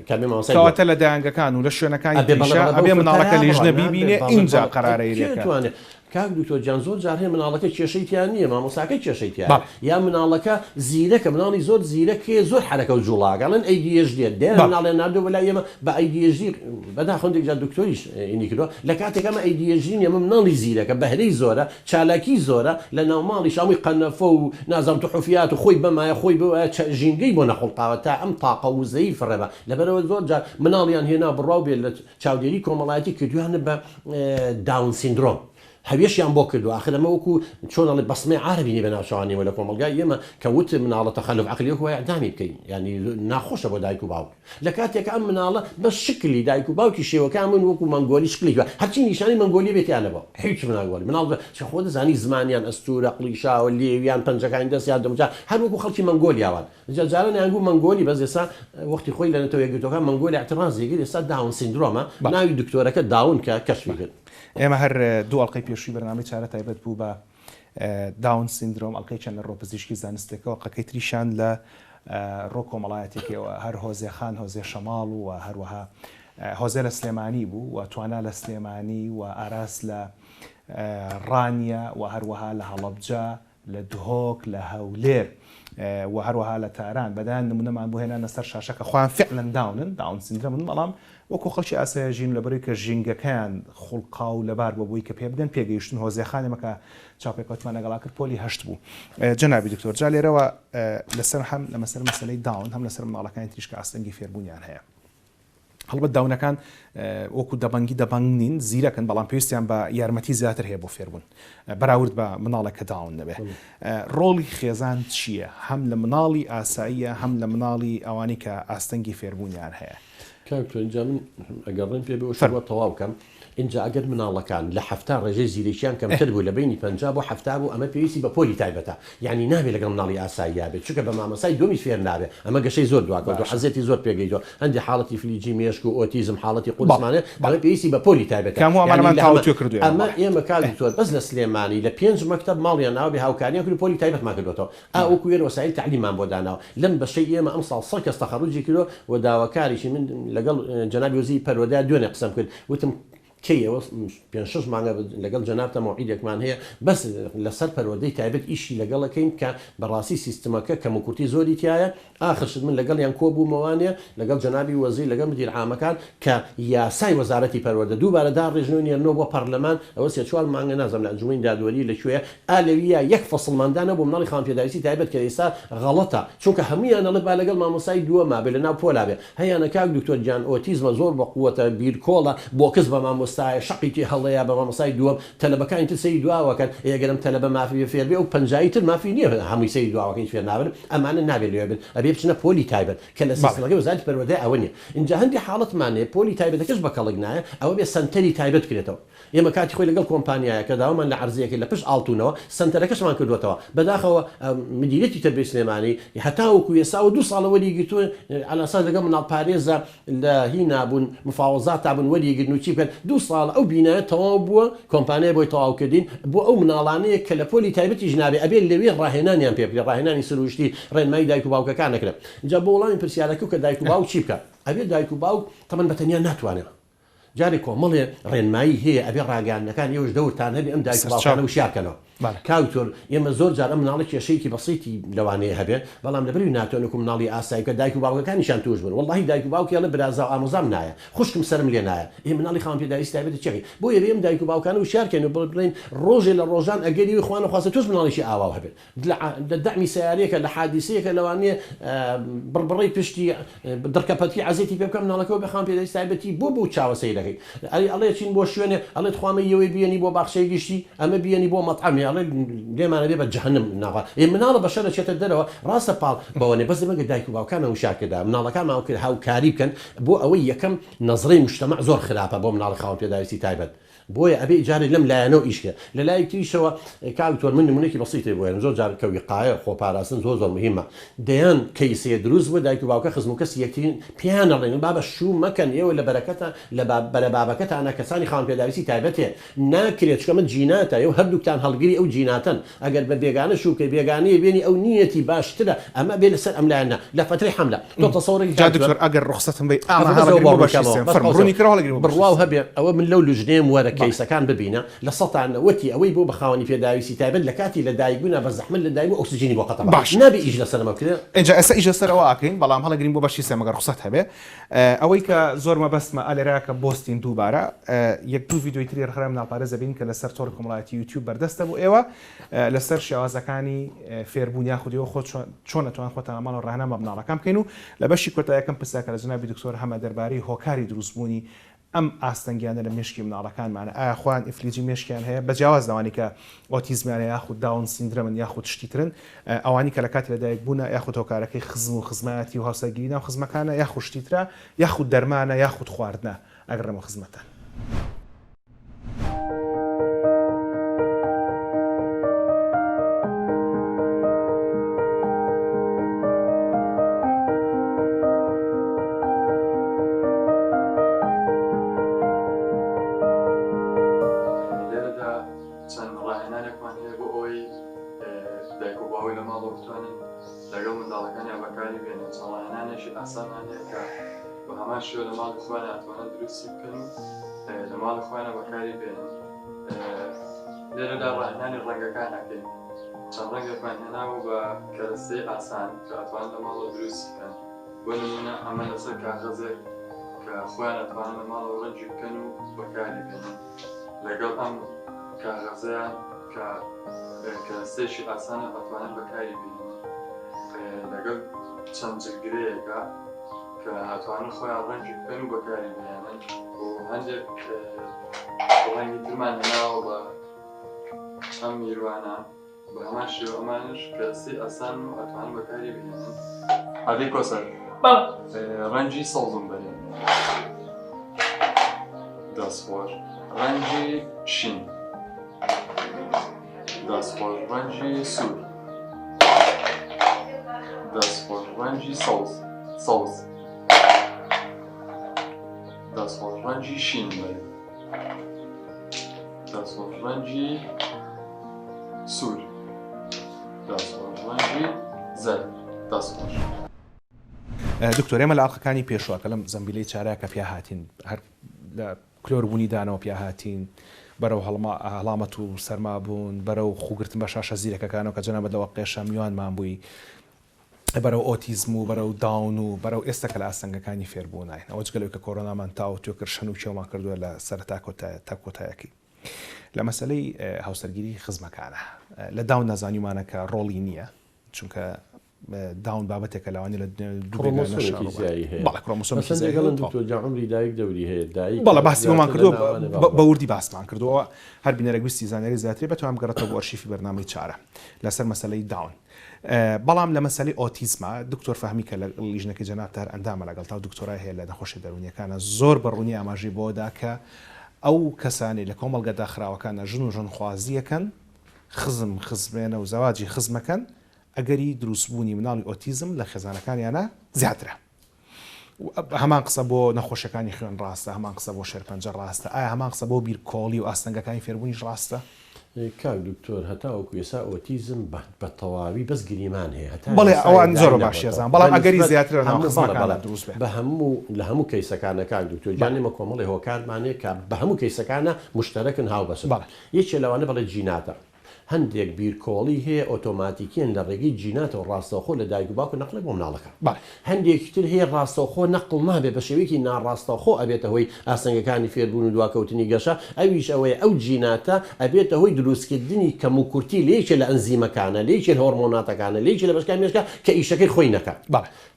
کامێ مامۆستای
کەواتە لە دایانگەکان و لە شوێنەکانی ئەبێ مناڵەکە لیژنە بیبینێ اینجا قەرارەیەکە
کاک دکتۆر گیان زۆر جار هەیە مناڵەکە کێشەیتیان نییە مامۆستاکەی کێشەیتیان یا مناڵەکە زیرەکە مناڵی زۆر زیرەکێ زۆر حرەکە و جوڵاگەڵن ADHD دێن مناڵێ ناردۆ بەلای ئێمە بە ADHD بەداخەوەندێک جار دکتۆریش ئینی کردووە لە کاتێک ئەمە ADHD ئێمە مناڵی زیرەکە بەهرەی زۆرە چالاکی زۆرە لە ناو ماڵی شامی قەنەفە و نازام تحفیات و خۆی بەمایە خۆی ژینگەی بۆ نەخڵقاوە تا ئەم تاقە وزەی فڕێبە لەبەرەوە زۆر جار مناڵیان هێنا بڕاو بێت لە چاودێری کۆمەڵایەتی کردویانە بە داون سیندرۆم هەویشیان بۆ کردو آخرەمە وەکو چۆنەڵی بەسمەی عربینی بە ناوچوانیەوە لە کۆمەلگای ئێمە کە وت مناڵە تەخەلف عەقلی وایە ئەعدامی بکەین ینی ناخۆشە بۆ دایک و باوک لە کاتێک ئەم مناڵە بە شکلی دایک و باوکی شێوەکان من وەکو مەنگۆلی شکلی هەرچی نیشانی مەنگۆلی بێتیانەوە هیچ مناگۆلی مناڵ چ خۆ دەزانی زمانیان ئەستورە قلیشاوە لێویان پەنجەکانی دەستیان دەمجا هەر وەکو خەڵکی مەنگۆلیاوان جاران یانگو مەنگۆلی بەس ئێستا وەختی خۆی لە نەتەوە یەکگرتوەکان مەنگۆلی اعتراضێکی ئێستا داون سیندرۆمە ناوی دکتۆرەکە داون کە کەشفی کرد
ئێمە هەر دوو ئەڵلقەی پێشووی بەرنامەی چارە تایبەت بوو بە داون سیندرۆم ئەڵلقەی چەند لە ڕۆپزیشکی زانستێکەوە قەکەی تریشان لە ڕۆ کۆمەڵایەتێکەوە هەر هۆزێخان هۆزێ شەماڵ و هەروەها هۆزێ لە سلێمانی بوو و توانە لە سلێمانی و ئاراس لە ڕانیە و هەروەها لە هەڵەبجە لە دهۆک لە هەولێر و هەروەها لە تاران بەدایان نمونەمان بۆ هێنانە سەر شاشەکە خۆیان فعلەن داون سیندرۆمن بەڵام وەکو خەڵکی ئاسایە ژین لەبەرەوەی کە ژینگەکەیان خوڵقا و لەبار بۆ بووی کە پێ بدەن پێگەیشتن هۆزێخانێمەکە چاپێکەوتمان لەگەڵا کرد پۆلی هەشت بوو جەنابی دکتۆر جا لێرەوە لەسەر هەم لە مەسەر مەسەلەی داون هەم لەسەر مناڵەکانی تریشکە ئاستەنگی فێربوونیان هەیە هەڵبەت داونەکان وەکو دەبەنگی دەبنگ نین زیرەکەن بەڵام پێویستیان بە یارمەتی زیاتر هەیە بۆ فێربوون بەراورد بە مناڵێکە داون دەبێت ڕۆڵی خێزان چییە هەم لە مناڵی ئاساییە هەم لە مناڵی ئەوانی کە ئاستەنگی فێربوونیان هەیە
اینجا من ئەگەڕێن پێ بێ شەوە تەواو بکەم اینجا ئەگەر مناڵەکان لە هەفتا ڕێژەی زیرەکیان کەمتر بوو لە بینی 50 بۆ هەفتا بوو ئەمە پێویستی بە پۆلی تایبەتە یعنی نابێت لەگەڵ مناڵی ئاساییە بێت چونکە بە مامەسای دومی فێر نابێت ئەمە گەشەی زۆر دواکەوت حەزێتی زۆر پێگەیتەوە هەندی حاڵەتی فلیجی مێشک و ئۆتیزم حاڵەتی قورسمانە ئەمە پێویستی بە پۆلی تایبەتە ئەمە ئێمە کاکتۆر بەس لە سلێمانی لە 5 مەکتەب ماڵیان ناوە بێ هاوکاریان کرد پۆلی تایبەتمان کردوێتەوە ئەوکو وێنە وەسایل تەعلیمان بۆ داناوە لەم بەشەی ئێمە ئەم ساڵ 100 کەس تەخەڕوجی کردو و داواکاریشی من لەگەڵ جەنابی وەزیری پەروەردە دوێنێ قسەم کرد وتم کەیەوە 5-6 مانگە لەگەڵ جەنابتە موعیدێکمان هەیە بەس لەسەر پەروەردەی تایبەت ئیشی لەگەڵەکەین کە بەڕاستی سیستمەکە کەم و کورتی زۆری تایە ئاخرشت من لەگەڵیان کۆبوومەوانێ لەگەڵ جەنابی وەزیر لەگەڵ مدیر عامەکان کە یاسای وەزارەتی پەروەردە دووبارە داڕێژنەوەی نێرنەوە بۆ پەرلەمان ئەوە 3-4 مانگە نازەم لە ئەنجومەی دادوەری لەکوێیە ئالەویە یەک فەسڵماندانە بۆ مناڵی خانپێداویستی تایبەت کە ئێستا غەڵەتە چونکە هەمویان ئەڵێ با لەگەڵ مامۆسای دووەما بێ لەناو پۆلا بێ هەیەنە کاک دکتۆر گیان ئۆتیزمە زۆر بە قووەتە بیرکۆڵە بۆ کەس بە مامۆستایە شەقیتی هەڵەیە بە مامۆسای دووەم تەلەبەکانی تر سەری دواوەکەن ئەگەرم تەلەبە مافی فێر بێ ئەو 50 تر مافی نییە هەمووی سەری دواوەکەی فێر نابن ئەمانە نابێت لێ بن ئەبێ بچنە پۆلی تایبەت کە لە سیستمەکەی وەزارەتی پەروەردە ئەوە نیە اینجا هەندی حاڵەتمانەیە پۆلی تایبەتەکەش بە کەڵک نایە ئەوە بێ سنتەری تایبەت کرێتەوە ئێمە کاتی خۆی لەگەڵ کۆمپانیایە کە داوامان لە عەرزەیەکی لە پشت ئاڵتونەوە سنتەرەکەشمان کردوێتەوە بەداخەوە مدیرێتی تەربیەی سلێمانی هەتا وەکو ئێستا و 2 ساڵە وەریگرتووە ئەلاساس لەگەڵ مناڵ پارێزە لە هینا بوون مفاوەزات تابوون وەریگرتن و چی بکەن 2 ساڵ ئەو بینایە تەواو بووە کۆمپانیای بۆی تەواوکردین بۆ ئەو مناڵانەیە کە لە پۆلی تایبەتی ژنابێ ئەبێ لەوێ ڕاهێنانیان پێ بکرێت ڕاهێنانی سروشتی ڕێنمایی دایک و باوکەکان نەکرێت اینجا بۆ وەڵامی پرسیارەکە کە دایک و باوک چی بکە ئەبێ دایک و باوک تەمەن بەتەنیا ناتوانێت جارێک کۆمەڵێ ڕێنمایی هەیە ئەبێ ڕاگەاندنەکان ئێوەش دەورتان هەبێ ئەم دایک و باوکانە وشارکەنەوە کاوتۆر ئێمە زۆر جار ئەم مناڵی کێشەیەکی بەسیتی لەوانەیە هەبێ بەڵام لەبەری ناتوانێت مناڵی ئاسایی کە دایک و باوکەکانیشان توش بن وەڵڵاهی دایک و باوکی ئەڵێ برازا و ئامۆزام نایە خوشکم سرم لێ نایە ئێمە مناڵی خانپێداویستی تایبەتی چێکی بۆ یە ئێمە دایک و باوکانە وشارکەین و بڵێن ڕۆژێ لە ڕۆژان ئەگەری خوانە خواسته توش مناڵیشی ئاوا هەبێت لە دەعمی سیارەیەکە لە حادیسەیەکە لەوانەیە بڕبڕی پشتی دڕکەپەتی عەزێتی پێ بکەم مناڵەکەەوە بە خانپێداویستی تایبەتی بۆ چاوە سەیرەکەی ئەڵێ چین بۆ شوێنێ ئەڵێت خوامی یەوەی بیێنی بۆ باخچەی گشتی ئەمە بیێنی بۆ مەطعەمی ئەڵێ لێمانە بێ بە جەهەنم ناوە مناڵە بەشەرە چێتە دەرەوە ڕاستە پاڵ بەوەنێ بەس دەمەگە دایک و باوکانە وشارکەدا مناڵەکان ماوە کرد هاوکاری بکەن بۆ ئەوەی یەکەم نەزرەی مجتەمەع زۆر خراپە بۆ مناڵی خاوەنپێداویستی تایبەت بۆیە ئەبێ ئیجارێک لەم لایەنەوە ئیشکە لە لای تریشەوە کاکتۆر من نمونێکی بەسیطی بۆیە زۆر جار کە وقایە خۆپاراستن زۆر مهمە دەیان کەیسەیە دروست بووە دایک و باوکە خزم و کەس یەکترین پیان ئەڵێن بابە شوو مەکەن ئێوە لە بەرەکەتە لە بەرە بابەکەتانە کەسانی خاوەنپێداویستی تایبەتێ ناکرێت چکە من جیناتە ئێوە هەردووکتان هەڵگیری ئەو جیناتن ئەگەر بە بێگانە شوکەی بێگانەیە بێنی ئەو نیەتی باشترە ئەمە بێ لەسەر ئەم لایەنە لە فترەی حەملە تۆ تەسەوڕێکی
دکتۆر ئەگەر ڕخسەتم بێ
بڕواو هەبێ ئەوە من لەو لوژنەیەم وەرە کەیسەکان ببینە لە سەتانەوەتی ئەوەی بۆ بەخاوەنی پێداویستی تایبەت لە کاتی لە دایکبوونا بە زەحمت لە دایک ئۆکسجینی بۆ قەتە
باش
نابێ ئیش لەسەرمە بکرێت
اینجا ئێستا ئیش لەسەرەوە ئاکەین بەڵام هەڵەگرین بۆ بەشی سێمەگەر ڕخسەت هەبێ ئەوەی کە زۆر مەبەستمە ئالێرا کە بۆستین دووبارە یەک دوو ڤیدیۆی تری ڕخرا مناڵپارێزە بین کە لەسەر تۆڕ کۆمەڵایەتی یوتیوب بەردەستە بۆ ئێوە لەسەر شێوازەکانی فێربوون یاخودیەوە خۆ چۆن ئەتوان خۆتان ئەماڵ و ڕاهنامە بناڵەکان بکەین و لە بەشی کۆتاییەکەم پرسیاکە لە جنابی دکتۆر هەمە دەربارەی هۆکاری دروستبوونی ئەم ئاستەنگیانە لە مێشکی مناڵەکانمانە ئایا خوان ئیفلیجی مێشکیان هەیە بەجیاواز داوانی کە ئۆتیزمیانە یاخود داون سیندرۆمن یاخود شتیترن ئەوانی کە لە کاتی لەدایک بوونە یاخود هۆکارەکەی خزم و خزمەتی و هاوسەرگیری ناو خزمەکانە یاخود شتیترا یاخود دەرمانە یاخود خواردنە ئەگەر ئەمە خزمەتان.
شو لە ماڵ خۆیان ئەتوانن دروستی بکەن و لە ماڵ خۆیانە بەکاری بێنن لێرەدا ڕاهێنانی ڕەنگەکان ئەکەین چەند ڕەنگەکمان هێناوە بە کەرەستەی ئاسان کە ئەتوانن لە ماڵەوە دروستی بکەن بۆ نمونە ئەمە لەسەر کاغەزێک کە خۆیان ئەتوانن لە ماڵەوە ڕەنجی بکەن و بەکاری بێنن لەگەڵ ئەم کاغەزەیان کە کەرەستەیەکی ئاسانە ئەتوانن بەکاری بێنن لەگەڵ چەند جلگرەیەکە کە ئەتوانن خۆیان ڕەنجی بکەن و بەکاری بێنن و هەندێک ڕەنگی ترمان هێناوە بە ئەم میروانە بە هەمان شێوە ئەمانش کەرەستەی ئاسان و ئەتوانن بەکاری بێنن عەدی کۆسەر ڕەنجی سەوزم بەرێن دەستخۆش ڕەنجی شین دەستخۆش ڕەنجی سوور دەستخۆش ڕەنجی سەوز دەستخۆش ڕەنجی شین بێت دەستخۆش ڕەنجی سوور دەستخۆش ڕەنجی زەرد دەستخۆش.
دکتۆر ئێمە لە ئاڵلقەکانی پێشوە کە لەم زەمبیلەی چارە کە پیا هاتین هەر لە کلۆربوونی دانەوە پیا هاتین بەرەو هەڵامەت و سەرما بوون بەرەو خوگرتن بە شاشە زیرەکەکانەوە کە جەنابەت لەوە قێشە میوانمان بووی بەرەو ئۆتیزم و بەرەو داون و بەرەو ئێستا کە لە ئاستەنگەکانی فێربوو ناین ئەوە جگەلەوەی کە کۆرۆنامان تاو توێکرد شەن و کێومان کردووە لە سەرەتا تا کۆتایەکی لە مەسەلەی هاوسەرگیری خزمەکانە لە داون نازانیمانە کە ڕۆڵی نییە چونکە داون بابەتێکە لەوانی لە بەڵە باسیمان کردو بەوردی باسمان کردووە هەر بینەرەگوستی زانێری زیاتری بەتوانم گەڕێتەوە بۆ ئەرشیفی بەرنامەی چارە لەسەر مەسەلەی داون بەڵام لە مەسەلەی ئۆتیزمە دکتۆر فەهمی کە لە لیژنەکەی جەنابتار ئەندامە لەگەڵ تا دکتۆرای هەیە لە نەخۆشی دەرونیەکانە زۆر بەڕوونی ئاماژەی بۆدا کە ئەو کەسانی لە کۆمەڵگەدا خراوەکانە ژن و ژنخوازیەکەن خزمێنە و زەواجی خزمەکەن ئەگەری دروستبوونی مناڵی ئۆتیزم لە خێزانەکانیانە زیاترە. هەمان قسە بۆ نەخۆشەکانی خوێن ڕاستە هەمان قسە بۆ شێرپەنجە ڕاستە ئایا هەمان قسە بۆ بیرکۆڵی و ئاستەنگەکانی فێربوونیش ڕاستە؟
کاک دکتۆر هەتاوەکو ئێستا ئۆتیزم بە تەواوی بەس گریمان هەیە
بەڵێ ئەوان زۆر باشێزان بەڵام ئەگەری زیاتر دروست بێت
بە هەموو لە هەموو کەیسەکانە کاک دکتۆر جانێمە کۆمەڵی هۆکارمانەیە کە بە هەموو کەیسەکانە مشتەرەکن هاوبەسن یەکێ لەوانە بەڵێ جیناتە هەندێک بیرکۆڵی هەیە ئۆتۆماتیکیان لە ڕێگەی جیناتەوە ڕاستەوخۆ لە دایک و باوکو نەقڵێ بۆ مناڵەکە هەندێکی تر هەیە ڕاستەوخۆ نەقڵ نابێت بە شێوەیەکی ناڕاستەوخۆ ئەبێتە هۆی ئاستەنگەکانی فێربوون و دواکەوتنی گەشە ئەویش ئەوەیە ئەو جیناتە ئەبێتە هۆی دروستکردنی کەم و کورتی لێکێ لە ئەنزیمەکانە لێکێ هۆرمۆناتەکانە لێکێ لە بەشکان مێشکە کە ئیشەکەی خۆی نەکات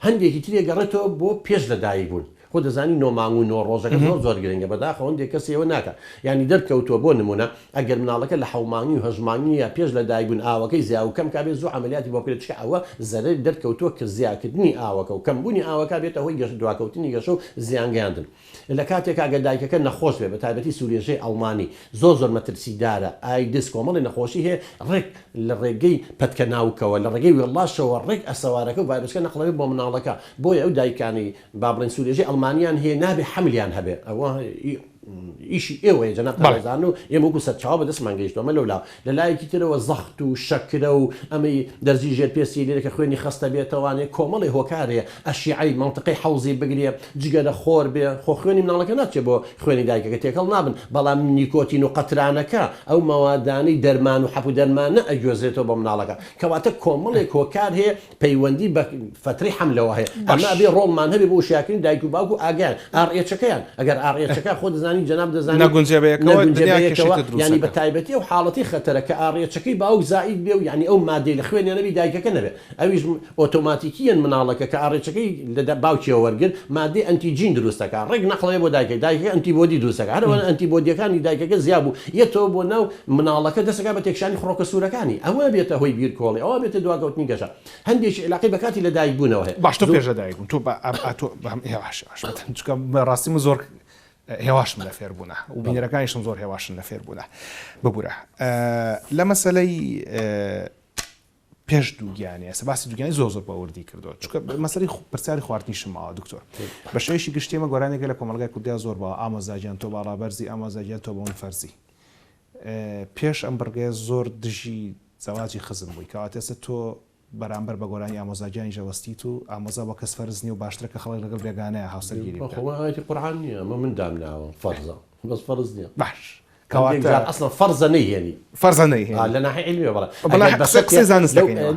هەندێکی ترێ گەڕێتەوە بۆ پێش لە دایک بوون خۆ دەزانی نۆمانگ و نۆڕۆژەکە زۆر گرنگە بەداخەوە هەندێک کەسیەوە ناکە یعنی دەرکەوتووە بۆ نمونە ئەگەر مناڵەکە لە حەومانی و هەژمانی یا پێش لە دایکبوون ئاوەکەی زیا و کەم کابێت زوو عملیاتی بۆ بکرێت چکە ئەوە زەرەری دەرکەوتووە کە زیاکردنی ئاوەکە و کەمبوونی ئاوەکە بێتە هۆی دواکەوتنی گەشە و زیانگەیاندن لە کاتێک ئەگەر دایکەکە نەخۆش بێت بە تایبەتی سوورێژەی ئەڵمانی زۆر مەترسیدارە ئایدس کۆمەڵی نەخۆشی هەیە ڕێک لە ڕێگەی پەتکە ناوکەوە لە ڕێگەی وێڵاشەوە ڕێک ئەسەوارەکە و ڤایرۆسەکە نەقڵەوێت بۆ مناڵەکە بۆیە ئەو دایکانی با بڵێن سوورێژەی ئەڵمانیان هەیە نابێ حملیان هەبێ ئەوە ئیشی ئێوەیە جەنابزان و ئێمە وەکو سەرچاو بەدەستمان گەیشتومە لەولا لە لایەکی ترەوە زەخت و شەکرە و ئەمەی دەرزی ژێر پێسی لێرەکە خوێنی خستە بێتەوانێ کۆمەڵی هۆکارەیە ئەشیعی منطقەی حەوزی بگرێ جگەرە خۆر بێ خۆ خوێنی مناڵەکە ناچێت بۆ خوێنی دایکەکە تێکەڵ نابن بەڵام نیکۆتین و قەترانەکە ئەو مەوادانەی دەرمان و حەپو دەرمانە ئەگوێزێتەوە بۆ مناڵەکە کەواتە کۆمەڵێک هۆکار هەیە پەیوەندی بە فتری حملەوە هەیە ئەمە ئەبێ ڕۆڵمان هەبێ بۆ شیاکردنی دایک و باوکو ئاگیان ئاڕێچەکەیان ئەگەر ئاڕێچەکە خۆ دەزانی جەناب دەزانی ینی بە تایبەتی و حاڵەتی خەتەرە کە ئاڕێچەکەی باوک زائید بێ و ینی ئەو مادەی لە خوێنیانەوی دایکەکە نەبێت ئەویش ئۆتۆماتیکیان مناڵەکە کە ئاڕێچەکەی لە باوکیەوە وەرگر مادەی ئەنتیجین دروستەکە ڕێک نەخڵێ بۆ دایکە دایکەکە ئەنتیبۆدی دروستەکە هەروە ئەنتیبۆدیەکانی دایکەکە زیاد بوو یەتەوە بۆ ناو مناڵەکە دەستەکە بە تێکشانی خڕۆکە سوورەکانی ئەوە بێتە هۆی بیرکۆڵی ئەوە بێتە دواکەوتنی گەشە هەندێکی علاقەی بە کاتی لە دایک بوونەوە هەیە
باش تۆ پێش لە دایک بوون تۆ چونکە ڕاستیمە زۆر هێواشم لە فێربوونە و بینەرەکانیشم زۆر هێواشن لە فێربوونە ببوورە لە مەسەلەی پێش دووگیانی ئەسە باسی دووگیانی زۆر بەوردی کردو چونکە مەسەلەی پرسیاری خواردنیشم ماوە دکتۆر بە شێوەیەکی گشتیمە گۆرانێکە لە کۆمەلگای کوردیا زۆر بە ئامۆزاجیان تۆ باڵابەرزی ئامۆزاجیان تۆ بەون فەرزی پێش ئەم بڕگەیە زۆر دژی زەواجی خزم بووی کەواتە ئێستا تۆ بەرامبەر بە گۆرانی ئامۆزاجیانی ژەوەستیت و ئامۆزا بە کەس فەرز نیە و باشترە کە خەڵک لەگەڵ بێگانەیە هاوسەرگیری
بکات قورئان نییە ئەمە من دامناوە فەرزە بەس فەرز نییە
باش
کەواتە ئەسڵ فەرزە نەیهێنی
فەرزە نەیهێنی
لە ناحیە علمیە بەڵێ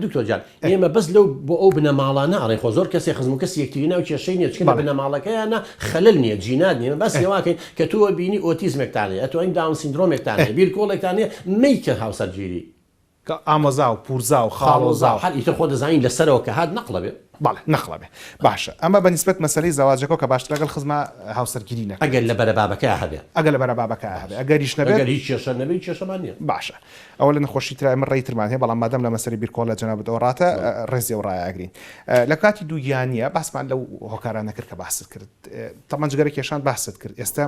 دکتۆر جان ئێمە بەس لەو بۆ ئەو بنەماڵانە ئاڕێ خۆ زۆر کەسێک خزم و کەسی یەکتری ناو کێشەی نییە چکە بنەماڵەکەیانە خەلل نییە جینات نیە بەس ێواکەین کە تۆ بینی ئۆتیزمێکتانێ ئەتۆ ئەین داون سیندرۆمێکتانێ بیرکۆڵێکتانێ مەیکە هاوسەرگیری
ئامۆزا و پورزا و خاڵۆزا
هەر ئیتر خۆ دەزانین لەسەرەوە کە هات نەقڵە بێ
بەڵێ نەخڵە بێ باشە ئەمە بەنسبەت مەسەلەی زەواجەکە کە باشتر لەگەڵ خزمە هاوسەرگیری نەکە
ئەگەر لە بەرە بابەکە هەبێ
ئەگەر لە بەرە بابەکە هەبێ ئەگەریش نەبێت
هیچ کێشە نەبێت کێشەمان نییە
باشە ئەوە لە نەخۆشی ترای من ڕێی ترمان هەیە بەڵام مادەم لە مەسەری بیرکۆڵ لە جەنابەتەوە ڕاتە ڕێزی و ڕایەگرین لە کاتی دووگیانیە باسمان لەو هۆکارانە کرد کە باست کرد تەمان جگەرە کێشان باست کرد ئێستا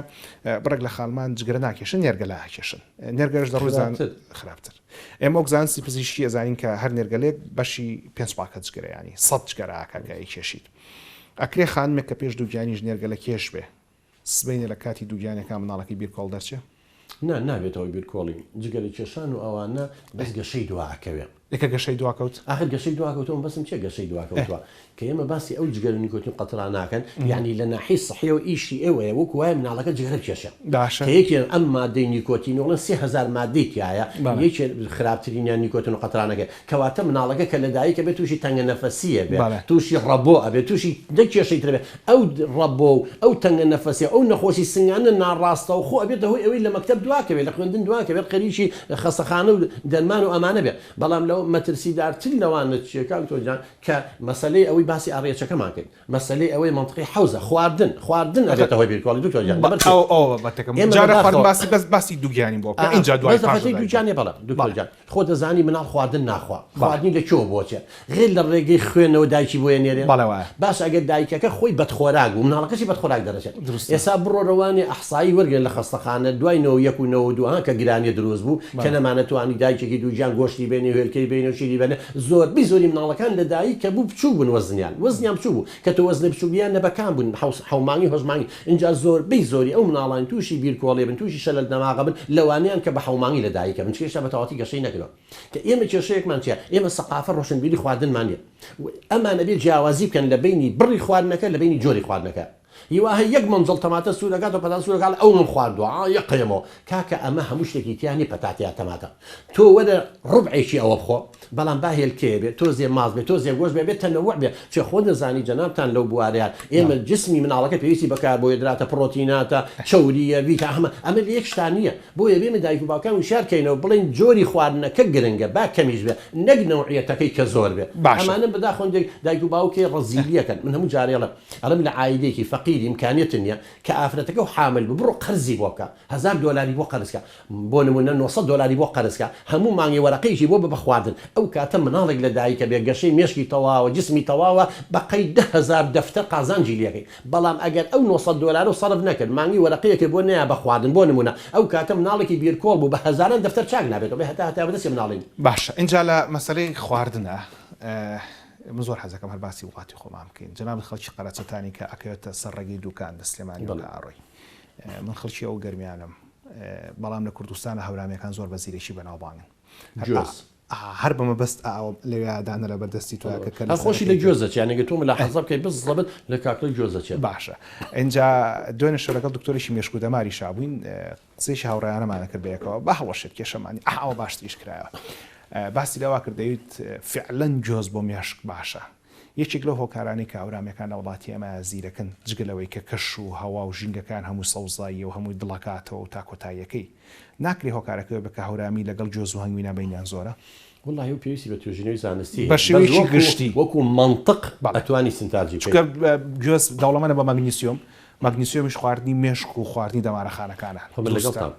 بڕێک لە خاڵمان جگەرە ناکێشن نێرگە لا کێشن نێرگەش دەڕووزان خراپتر ئێمە وەکزانسی پزیشکی ئەزانین کە هەر نێرگەلێک بەشی 5 پاکە جگەرەیانی 100 جگەرەکەگای کێشیت ئەکرێ خانمێک کە پێش دووگیانیش نێرگە لە کێش بێ سبەینە لە کاتی دووگیانەکە مناڵەکەی بیرکۆڵ دەرچێ
نابێتەوە بیرکۆڵی جگەری کێشان و ئەوانە بەس گەشەی دواکەوێ
یەکە گەشەی دواکەوت
ئاخر گەشەی دواکەوتەوە بەسم چێ گەشەی دواکەوتوە کە ئێمە باسی ئەو جگەر نیکۆتین قەترا ناکەن یعنی لە ناحی سەحیەوە ئیشی ئێوەیە وەکو وایە مناڵەکە جگەرە کێشە کە یەکێن ئەم مادەی نیکۆتینۆڵە 3000 مادەی تایە یەکێ خراپترینیان نیکۆتین و قەترانەکە کەواتە مناڵەکە کە لە دایکە بێت تووشی تەنگە نەفەسیە بێ تووشی ڕەبۆ ئەبێت تووشی کێشەی تربێت ئەو ڕەبۆ و ئەو تەنگە نەفەسیە ئەو نەخۆشی سنگانە ناڕاستە و خۆ ئەبێت هۆی ئەوەی لە مەکتەب دواکەوێت لە خوێندن دواکەوێت خەریکی خەسەخانە و دەرمان و ئەمانە بێت بەڵام لەو مەترسیدارتر لەوانە چیەکان تۆجان کە مەسەلەی ئەوەی باسی ئاڕێچەکەمان کرد مەسەلەی ئەوەی منطقی حەوزە خواردن ئەبێتەوەی بیرکۆڵی دکتۆر جان
باسی دووگیانی بۆ اینجا دوای
دووجانێ بەڵام دکتۆر جان خۆ دەزانی مناڵ خواردن ناخوا خواردنی لەکوێوە بۆچێ غێر لە ڕێگەی خوێنەوە دایکی بۆیە نێرێن باش ئەگەر دایکەکە خۆی بەدخۆراک و مناڵەکەشی بەدخۆراک دەرەچێت ئێستا بڕۆڕەوانی ئەحسایی وەرگێن لە خەستەخانە دوای 1992 کە گرانی دروست بوو کە نەمانەتوانی دایکێکی دووجان گۆشتی بێنی هێلکەی بینە و شیری بێنە زۆری مناڵەکان لە دایک کە بوو بچوو بوون وەزنیان بچوو بوو کە تۆ وەزنە بچوویان نەبەکان بوون حومانی هۆژمانی اینجا زۆری ئەو مناڵان تووشی بیرکۆڵێ بن تووشی شەلل دەماغە بن لەوانیان کە بە حومانی لە دایکە من کێشە بە تەواتی گەشەی نەکردەوە کە ئێمە کێشەیەکمان چیە ئێمە سەقافە ڕۆشنبیری خواردنمان نیە ئەمانە بێت جیاوازی بکەن لە بینی بڕی خواردنەکە لە بینی جۆری خواردنەکە هیواه یەک منجڵ تەماتە سوورەکات و پەتات سوورەکات ئەو من خواردووە یەقەیەمەوە کاکە ئەمە هەموو شتێکی تیانی پەتاتیا تەماتە تۆ وەرە ڕوبعێکی ئەوە بخۆ بەڵام با هێلکێ بێت تۆ زێ ماز بێت تۆ زێ گۆشت بێت تەنەوع بێت چێ خۆ دەزانی جەنابتان لەو بوارەیان ئێمە جسمی مناڵەکە پێویستی بەکاربۆهیدراتە پرۆتیناتە چەوریە ویتە ئەمە لە یەک شتان نییە بۆیە بێمە دایک و باوکان وشارکەینەوە بڵێن جۆری خواردنەکە گرنگە با کەمیش بێت نەک نەوعیەتەکەی کە زۆر بێت ئەمانە بەداخۆن دایک و باوکێ ڕەزیلیەکەن من هەموو جارێڵە ئەڵم لە عایدێکی فەقیری ئیمکانیەت نییە کە ئافرەتەکە و حامل بڕۆ قەرزی بۆ بکە $1000 بۆ قەرزکە بۆ نمونە $900 بۆ قەرزکە هەموو مانگی وەرەقەیشی بۆ بخواردن ئەو کاتە مناڵێک لە دایکە بێ گەشەی مێشکی تەواوە جسمی تەواوە بەقەی 10,000 دەفتەر قازانجی لێقی بەڵام ئەگەر ئەو $900 و سەرف نەکرد مانگی وەرەقەیەکە بۆ نەیە بخواردن بۆ نمونە ئەو کاتە مناڵێکی بیرکۆڵ بوو بە هەزاران دەفتەر چاک نابێت بێ هەتا بەدەستی مناڵین
باشە اینجا لە مەسەلەی خواردنە من زۆر حەزەکەم هەر باسی وڵاتی خۆمان بکەین جەناب خەڵکی قەرەچەتانی کە ئەکەوێتە سەرڕێگەی دووکان لە سلێمانی و لە ئاڕۆی من خەڵکی ئەو گەرمیانم بەڵام لە کوردستانە هەورامەکان زۆر بە زیرێکی بەناوبانگن هەر بەمە بەست لەوێدانە لە بەردەستی توکە
خۆشی لە گوێزە یانەگە تۆ لە حەزە بکەی بس زەبت لە کاکڵی گوێزە
باشە اینجا دوێنێ شەرەکە دکتۆرێکی مێشک و دەماری شابووین قسەیشی هاوڕێیانەمانە کرد بەیەکەوە با هەڵەشێت کێشەمانی ئەوە باشتریش کرایەوە باسی لەوا کردەویت فعلەن گوێز بۆ مێشک باشە یەکێک لەو هۆکارانی کە هەورامەکان لە وڵاتی ئەمە زیرەکەن جگەلەوەی کە کەش و هەوا و ژینگەکان هەموو سەوزایی و هەمووی دڵکاتەوە و تاکۆتاییەکەی ناکری هۆکارەکەی بکە هەورامی لەگەڵ گوێز و هەنگوینە بینیان زۆرە
والله پێویستی بە توێژینەوەی زانستی
بە شێوەیەکی گشتی
وەکو منطق ئەتوانی سنتاجی
گوێز دەوڵەمەە بە مەگنیسیۆمیش خواردنی مێشک و خواردنی دەمارەخانەکانە
لەگەڵتان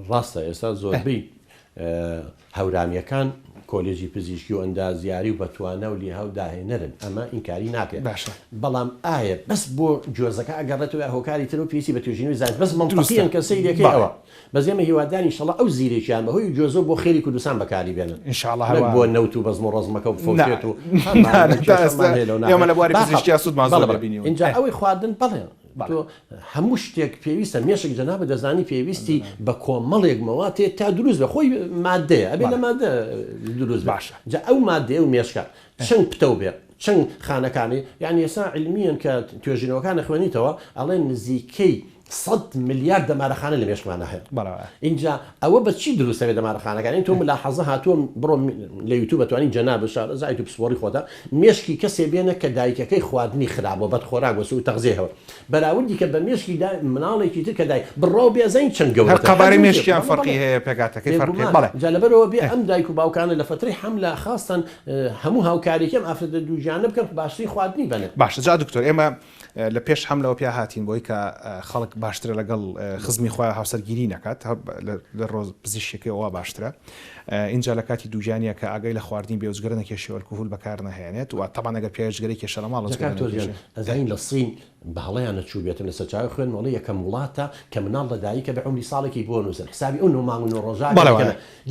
ڕاستە ئێستا زۆربەی هەورامیەکان کۆلێژی پزیشکی و ئەندازیاری و بەتوانە و لیهاو داهێنەرن ئەمە ئینکاری ناکرێت بەڵام ئایا بەس بۆ گوێزەکە ئەگەڕێتەوە هۆکاری تر و پێویستی بە توێژینەوەی زانست بەس منطقیەن کە سەیرەکەی ئەوە بەس ئێمە هیواداری ئینشەڵڵا ئەو زیرێکیان بەهۆی گوێزە بۆ خێری کوردستان بەکاری بێنن
ئینشاءڵڵا
بۆ نەوت و بەزم و ڕەزمەکە و فۆکێت و
ئێمە لە بواری پزیشکی سوودمان زۆر دەبینیەوە
اینجا ئەوەی خواردن بەڵێ تۆ هەموو شتێک پێویستە مێشک جەنابە دەزانی پێویستی بە کۆمەڵێک مەواتێ تا دروست بە خۆی مادەیە ئەبێ لە مادە دروست باشە جا ئەو مادەیە و مێشکە چەند پتە بێ چەند خانەکانی یعنی ئێستا علمیان کە توێژینەوەکانە خوێنیتەوە ئەڵێن نزیکەی 100 ملیارد دەمارەخانە لە مێشکمانە هەیە اینجا ئەوە بە چی دروستەوێت دەمارەخانەکانی تۆ لە حەزە هاتووە بڕۆ لە یوتیوب بەتوانین جەناب شار زایت و پسپۆری خۆتا مێشکی کەسێ بێنە کە دایکەکەی خواردنی خراپە بەدخۆراک وەسو و تەغزیەوە بەراوردی کە بە مێشکی مناڵێکی تر کە دای بڕۆ بێزین چەند گەورە
قەبارەی مێشکیان فەرقی هەیە پێکاتەکەی فەرقی بەڵێ
جا لەبەرەوە بێ ئەم دایک و باوکانە لە فترەی حەملە خاستن هەموو هاوکاریەکەم ئافرەتە دووجانە بکەن باشتری خواردنی بنێ
باشە جا دکتۆر ئێمە لە پێش حەملەوە پیا هاتین بۆی کە خەڵک باشترە لەگەڵ خزمی خۆیان هاوسەرگیری نەکات لە ڕۆژ پزیشکێکەوە باشترە اینجا لە کاتی دووجانیە کە ئاگای لە خواردنی بێوزگەرە نەکێشی ئەلکۆهۆل بەکار نەهێنێت و تەمان ئەگەر پێشگەری کێشە لە ماڵ
ئەزانین لە سین بەهەڵەیانە چوو بێتن لە سەرچاوی خوێن وڵی یەکەم وڵاتە کە مناڵ لە دایکە بە عمری ساڵێکی بۆ نووسن حسابی ئەو نۆمانگ و ڕۆژە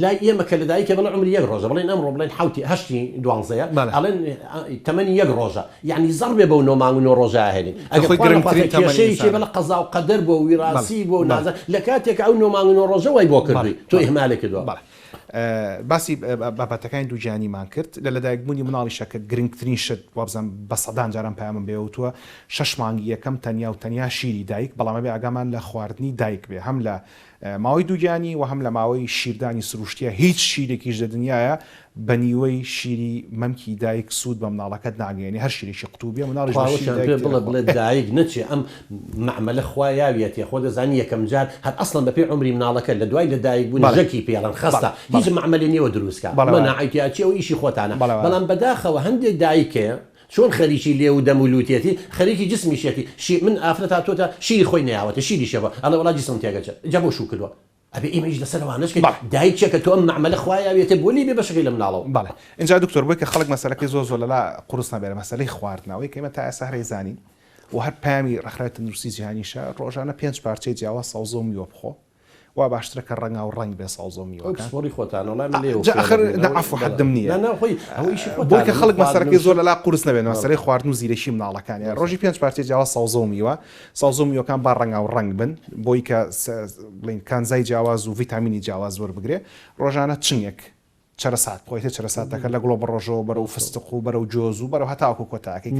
لای ئێمە کە لە دایکە بەڵێ عمری یەک ڕۆژە بڵێن ئەمڕۆ بڵێن حوتی هەشتی دوانزەیە ئەڵێن تەمەنی یەک ڕۆژە یعنی زەڕ بێ بەو نۆمانگ و ڕۆژە هێنین ئەگەرشەیەکی بە لە قەزا و قەدەر بۆ ویراسی بۆ نازە لە کاتێک ئەو نۆمانگ و ڕۆژە وای بۆ کردی تۆ ئیهمالێک کردووە
باسی بابەتەکانی دووجانیمان کرد لە لەدایکبوونی مناڵیشە کە گرنگترین شت وابزان بە سەدان جاران پامن بێوتووە 6 مانگی یەکەم تەنیا و تەنیا شیری دایک بەڵامە بێ ئاگامان لە خواردنی دایک بێ هەم لە ماوەی دووجانی و هەم لە ماوەی شیردانی سروشتیە هیچ شیرێکیش لە دنیاە بە نیوەی شیری مەمکی دایک سوود بە مناڵەکەت ناگەێنی هەر شیرێکی قوتوبیە مناڵی
بڵێ دایک نەچێ ئەم معمەلە خوایاویەتی خۆ دەزانی یەکەم جار هەر ئەسڵن بەپێ عمری مناڵەکە لە دوای لە دایک بوون ژەکی پێڵەن خستە هیچ معمەلی نیوە دروستکە مەناعیتیاچی و ئیشی خۆتانە بەڵام بەداخەوە هەندێک دایکەیە چۆن خەریکی لێ و دەمولوتێتی خەریکی جسمیشێتی من ئافرەت تۆتە شیری خۆی نەیاوەتە شیری شەوە ئەڵە وڵا جسم تێگەچێت جا بۆ شو کردووە ئەبێ ئێمەش لەسەروانشکە دایکێکە تۆ ئەم معمەلە خوایاوێتە بۆلی بێ بەشەکەی لە مناڵەوە
بەڵێ اینجا دکتۆر بۆی کە خەڵک مەسەلەکەی زۆر لەلا قورس نابێرە مەسەلەی خواردنەوەی کە ئێمە تا ئێستا هەرێزانین و هەر پامی ڕێکخراوی تەندروستی جیهانیشە ڕۆژانە 5 پارچەی جیاواز سەوزە و میوە بخۆ وا باشترە کە ڕەنگا و ڕنگ بێ سەوزە و میوەکان
سپۆری خۆتان وڵام
عەفو حەدم نییە بۆی کە خەڵک مەسەلەکەی زۆر لەلا قورس نەبێن مەسەلەی خواردن و زیرەشی مناڵەکانیە ڕۆژی 5 پارچەی جیاواز سەوزە و میوە سەوزە و میوەکان با ڕەنگا و ڕنگ بن بۆی کە بڵین کانزای جیاواز و ڤیتامینی جیاواز وەربگرێ ڕۆژانە چنگێک چرەسات بۆیتە چرەساتەکە لە گڵۆ بڕۆژەوە بەرەو فستق و بەرەو جۆز و بەرەو هەتاوکو کۆتاکەی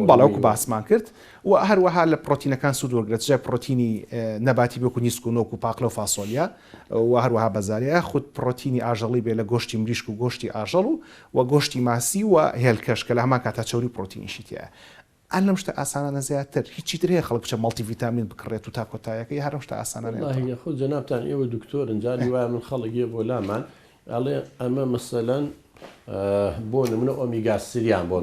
بەڵاوکو باسمان کرد و هەروەها لە پرۆتینەکان سوود وەرگرێت جای پرۆتینی نەباتی بێکو نیسک و نۆک و پاقلە و فاسۆلیا و هەروەها بەزاریە خود پرۆتینی ئاژەڵی بێ لە گۆشتی مریشک و گۆشتی ئاژەڵ و گۆشتی ماسی و هێلکەش کە لە هەمان کاتا چەوری پرۆتینیشی تایە ئەل لەم شتە ئاسانانە زیاتر هیچی تر هەیە خەڵک بچە مەڵتی ڤیتامین بکڕێت و تا کۆتایەکەی هەر شتە ئاسانانە
خۆ جەنابتان ئێوە دکتۆر ئەنجاری وایە من خەڵک بۆ لامان ئەڵێ ئەمە مەسەلەن بۆ نمونە ئۆمیگا سریان بۆ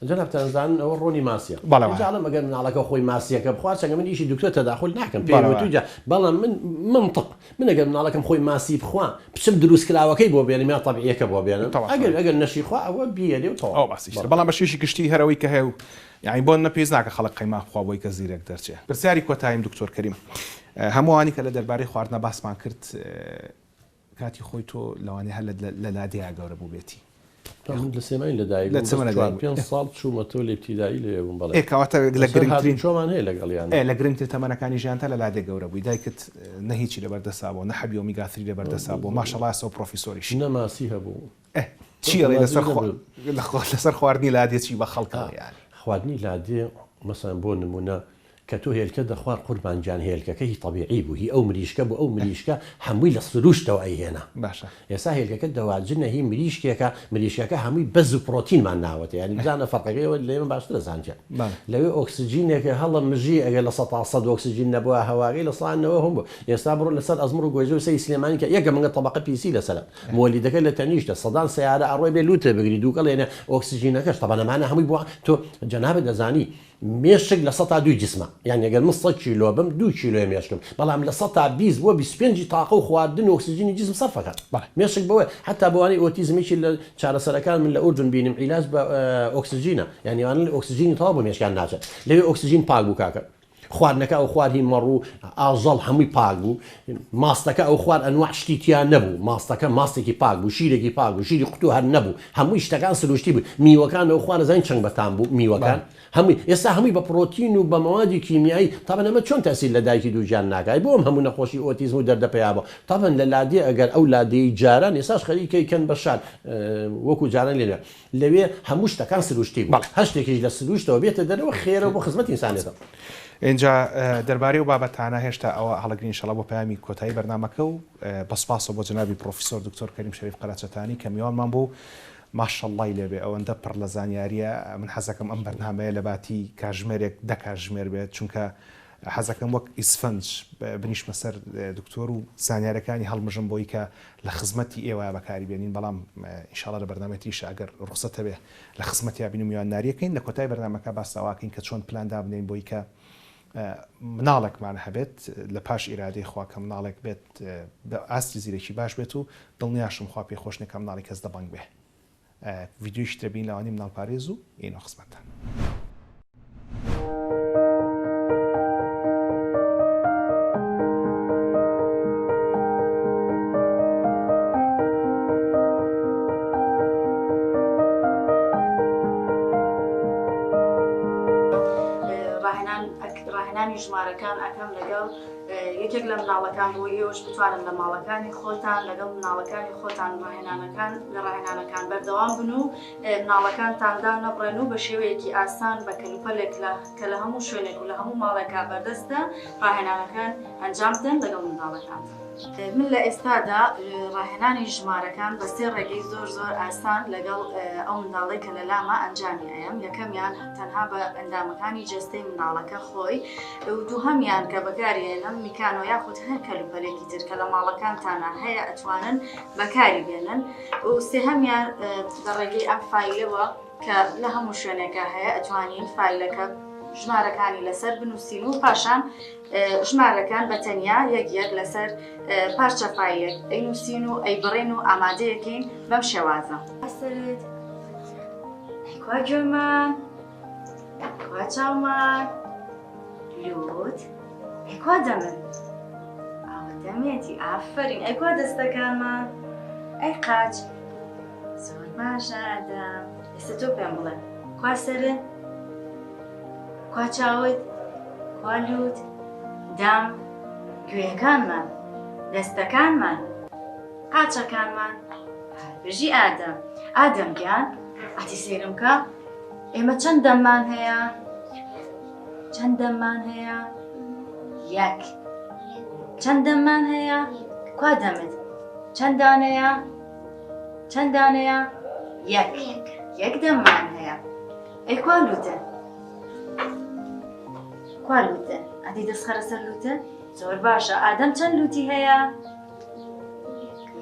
جەنابتانزانن ئەوە ڕۆنی ماسیە بەڵام ئەگەر مناڵەکە خۆی ماسیەکە بخوات چەگە من ئیشی دکتۆر تەداخل ناکەم پێوتوجا بەڵام من منطق من ئەگەر مناڵەکەم خۆی ماسی بخوا بچم دروستکراوەکەی بۆ بێنم یا تەبیعیەکە بۆ بێنم ئەگەر نەشی خوا ئەوە بیێنێ و تەواو
باسیشتر بەڵام بە شێشی گشتی هەرەوەی کە هەیە و یعنی بۆ نەپێز ناکە خەڵک قەیما بخوا بۆی کە زیرەک دەرچێ پرسیاری کۆتاییم دکتۆر کەریم هەمووانی کە لە دەربارەی خواردنە باسمان کرد کاتی خۆی تۆ لەوانەیە هەر لە لادەیە گەورە بوو بێتی
من لە سێمای لەدایک
لە چەمەنە
5 ساڵ چوومەتەوە لە ابتیدایی لێ بووم بەڵێ
کەواتە لە گرنگترین
چۆمان هەیە لەگەڵیان
لە گرنگتر تەمەنەکانی ژیانتە لە لادێ گەورە بووی دایکت نە هیچی لەبەردەسا بوو نە حەبی ئۆمیگا 3 لەبەردەسا بوو ماشەڵڵا ئێستا پرۆفیسۆریش
نەماسی هەبوو
چیڵێ لەسەر خواردنی لادێکی بە خەڵکە یانی
خواردنی لادێ مەسەن بۆ نمونە کە تۆ هێلکە دەخوار قوربانجان هێلکەکە هی طبیعی بوو هی ئەو مریشکە بوو ئەو مریشکە هەمووی لە سروشتەوە ئەیهێنا
باشە
ئێستا هێلکەکە دەواجنە هی مریشکێکە مریشکەکە هەمووی بەز و پرۆتینمان ناوەتە ینی بزانە فەرقەکەیەوە لێمە باشتر دەزانجێ لەوێ ئۆکسسیجینێکە هەڵە مژی ئەگەر لە 100 ئۆکسسیجین نەبووە هەواگەی لە سڵانەوە هەم بوو ئێستا بڕۆ لەسەر ئەزمر و گۆیزە و سەی سلێمانی کە یەکە منگە طبقە پیسی لەسەر مۆلیدەکە لە تەنیشتە سەدان سیارە ئەڕۆی بێ لوتە بگری دووکە لێنە ئۆکسسیجینەکەش تەبانەمانە هەمووی بووە تۆ جەنابە دەزانی مێشک لە 100 تا 2 جسمە یعنی ئەگەر من 100 کیلۆ بم 2 کیلۆ مێشکم بەڵام لە 100 تا 20 بۆ 25 تاقە و خواردن ئۆکسسیجینی جسم سەرفەکەات مێشک بەوە حتا بۆوانی ئۆتیزمیشی لە چارەسەرەکان من لە ئوردن بینیم عیلاج بە ئۆکسسیجینە یعنی ئەوانە ئۆکسسیجینی تەواو بۆ مێشکیان ناچێت لەوێ ئۆکسسیجین پاک بوو کاکە خواردنەکە ئەو خواردی مەڕوو ئاژەڵ هەمووی پاک بوو ماستەکە ئەو خوارد ئەنواع شتیان نەبوو ماستەکە ماستێکی پاک بوو شیرێکی پاک بوو شیری قوتو هەر نەبوو هەمووی شتەکان سروشتی بوو میوەکان ئەو خوارد زین چەند بەتان بوو میوەکان هەمووی ئێستا هەمووی بە پرۆتین و بە مەوادی کیمیایی تاەن ئەمە چۆن تەسیل لە دایکی دووجان ناکای بۆم هەموو نەخۆشی ئۆتیزم و دەردەپیابە تاەن لە لادێ ئەگەر ئەو لادەی جاران ئێساش خەریکەیکەن بەشار وەکو جاران لێنێ لەوێ هەموو شتەکان سروشتی بوو هەشتێکیش لە سروشتەوە بێتە دەرەوە خێرە بۆ خزمەت ئینسانێتە
اینجا دەربارەی و بابەتانە هێشتا ئەوە هەڵەگرین شەڵە بۆ پامی کۆتایی بەرنامەکە و بەسپاسە بۆ جنابی پرۆفیسۆر دکتۆر کەریم شەریف قەراچەتانی کە میوانمان بوو ماشەڵڵای لێبێ ئەوەندە پڕ لە زانیاریە من حەزەکەم ئەم بەرنامەیە لە باتی کاژمێرێک کاژمێر بێت چونکە حەزەکەم وەک ئیسفەنج بنیشمە سەر دکتۆر و زانیارەکانی هەڵمژم بۆی کە لە خزمەتی ئێوە بەکاری بێنین بەڵام ئینشاڵڵا لە بەرنامەتیش ئەگەر ڕوخسەتە بێ لە خزمەتی بین و میوانناریەکەین لە کۆتای بەرنامەکە باسەواکەین کە چۆن پلاندا بنین بۆی کە مناڵێکمان هەبێت لە پاش ئیرادەی خوا کە مناڵێک بێت ئاستی زیرێکی باش بێت و دڵنیاشم خوا پێ خۆشنێکە مناڵی کەس دەبنگ بێ ڤیددیۆیش دەبین لەوانی مناڵپارێز و ئینۆ خزمەتتان.
ڕاهێنانی ژمارەکان ئەەکەم لەگەڵ یەکێک لە مناڵەکان بۆ ئێوەش بتوانن لە ماڵەکانی خۆتان لەگەڵ مناڵەکانی خۆتان ڕاهێنانەکان لە ڕاهێنانەکان بەردەوام بن و مناڵەکانتاندا نەبڕێن و بە شێوەیەکی ئاسان بە کەلیپەلێک کە لە هەموو شوێنێک و لە هەموو ماڵێکا بەردەستە ڕاهێنانەکان ئەنجام بدەن لەگەڵ مناڵەکان. من لە ئێستادا ڕاهێنانی ژمارەکان بە سێ ڕێگەی زۆر ئاسان لەگەڵ ئەو منداڵی کە لە لامە ئەنجامی ئەم یەکەمیان تەنها بە ئەندامەکانی جەستەی منداڵەکە خۆی و دووهەمیان کە بەکارێنم میکانۆ یاخود هەر کەلوپەلێکی تر کە لە ماڵەکانتانە هەیە ئەتوانن بەکاری بێنن و سێهەمیان بە ڕێگەی ئەم فایلەوە کە لە هەموو شوێنێکە هەیە ئەتوانین فایلەکە ژمارەکانی لەسەر بنووسین و پاشان ژمارەکان بە تەنیا یەک لەسەر پارچە فایلێک ئەینووسین و ئەیبڕێن و ئامادەیەکەین بەم شێوازە. ئەسرت ئەیکوا گوێمان ئەیکوا چاومان لوت ئەیکوا دەمن ئاوە دەمێتی ئافرین ئەیکوا دەستەکانمان ئەی قاچ زۆر باشە ئەدەم ئێستا تۆ پێم بڵێ کوا سەرت کوا چاوت کوا لوت دام گوێەکانمان دەستەکانمان قاچەکانمان بژی ئادەم گیان ئاتی سێرم کە ئێمە چەند دەممان هەیە چەند دەممان هەیە یەک چەند دەممان هەیە کوا دەمت چەند دانەیە چەند دانەیە یەک دەممان هەیە ئەی کوا لوتە کوا لوتە ئەدی دەستخەرە سەر لوتە زۆر باشە ئادەم چەند لوتی هەیە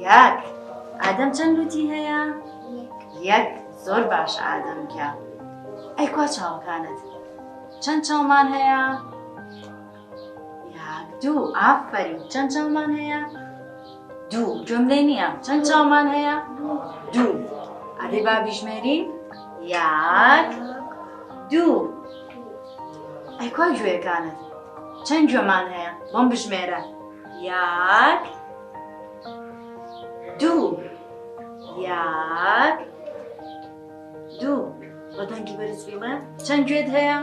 یەک ئادەم چەند لوتی هەیە یەک زۆر باشە ئادەم کە ئەی کوا چاوەکانت چەند چاومان هەیە یەک دوو ئافرین چەند چاومان هەیە دوو جملەی نییە چەند چاومان هەیە دوو ئەدی با بیژمێرین یەک دوو ئەی کوا گوێەکانت چەند گوێمان هەیە بۆم بژمێرە یەک دوو یەک دوو بەدەنگی بەرز بێڵێ چەند گوێت هەیە؟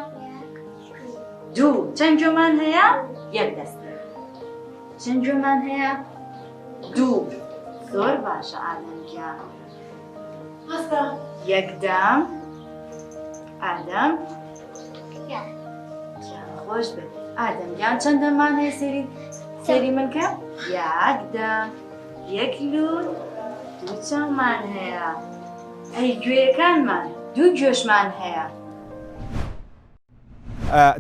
دوو چەند گوێمان هەیە؟ یەک دەست چەند گوێمان هەیە؟ دوو زۆر باشە ئادەمگیان هەستە یەکدەم ئادەم خۆش بێت ئادەمگیان چەندەمان هەیە سێری من کە؟ یەکدەم یەک لوت دوو چەندمان هەیە ئەی گوێیەکانمان دوو گوێشمان هەیە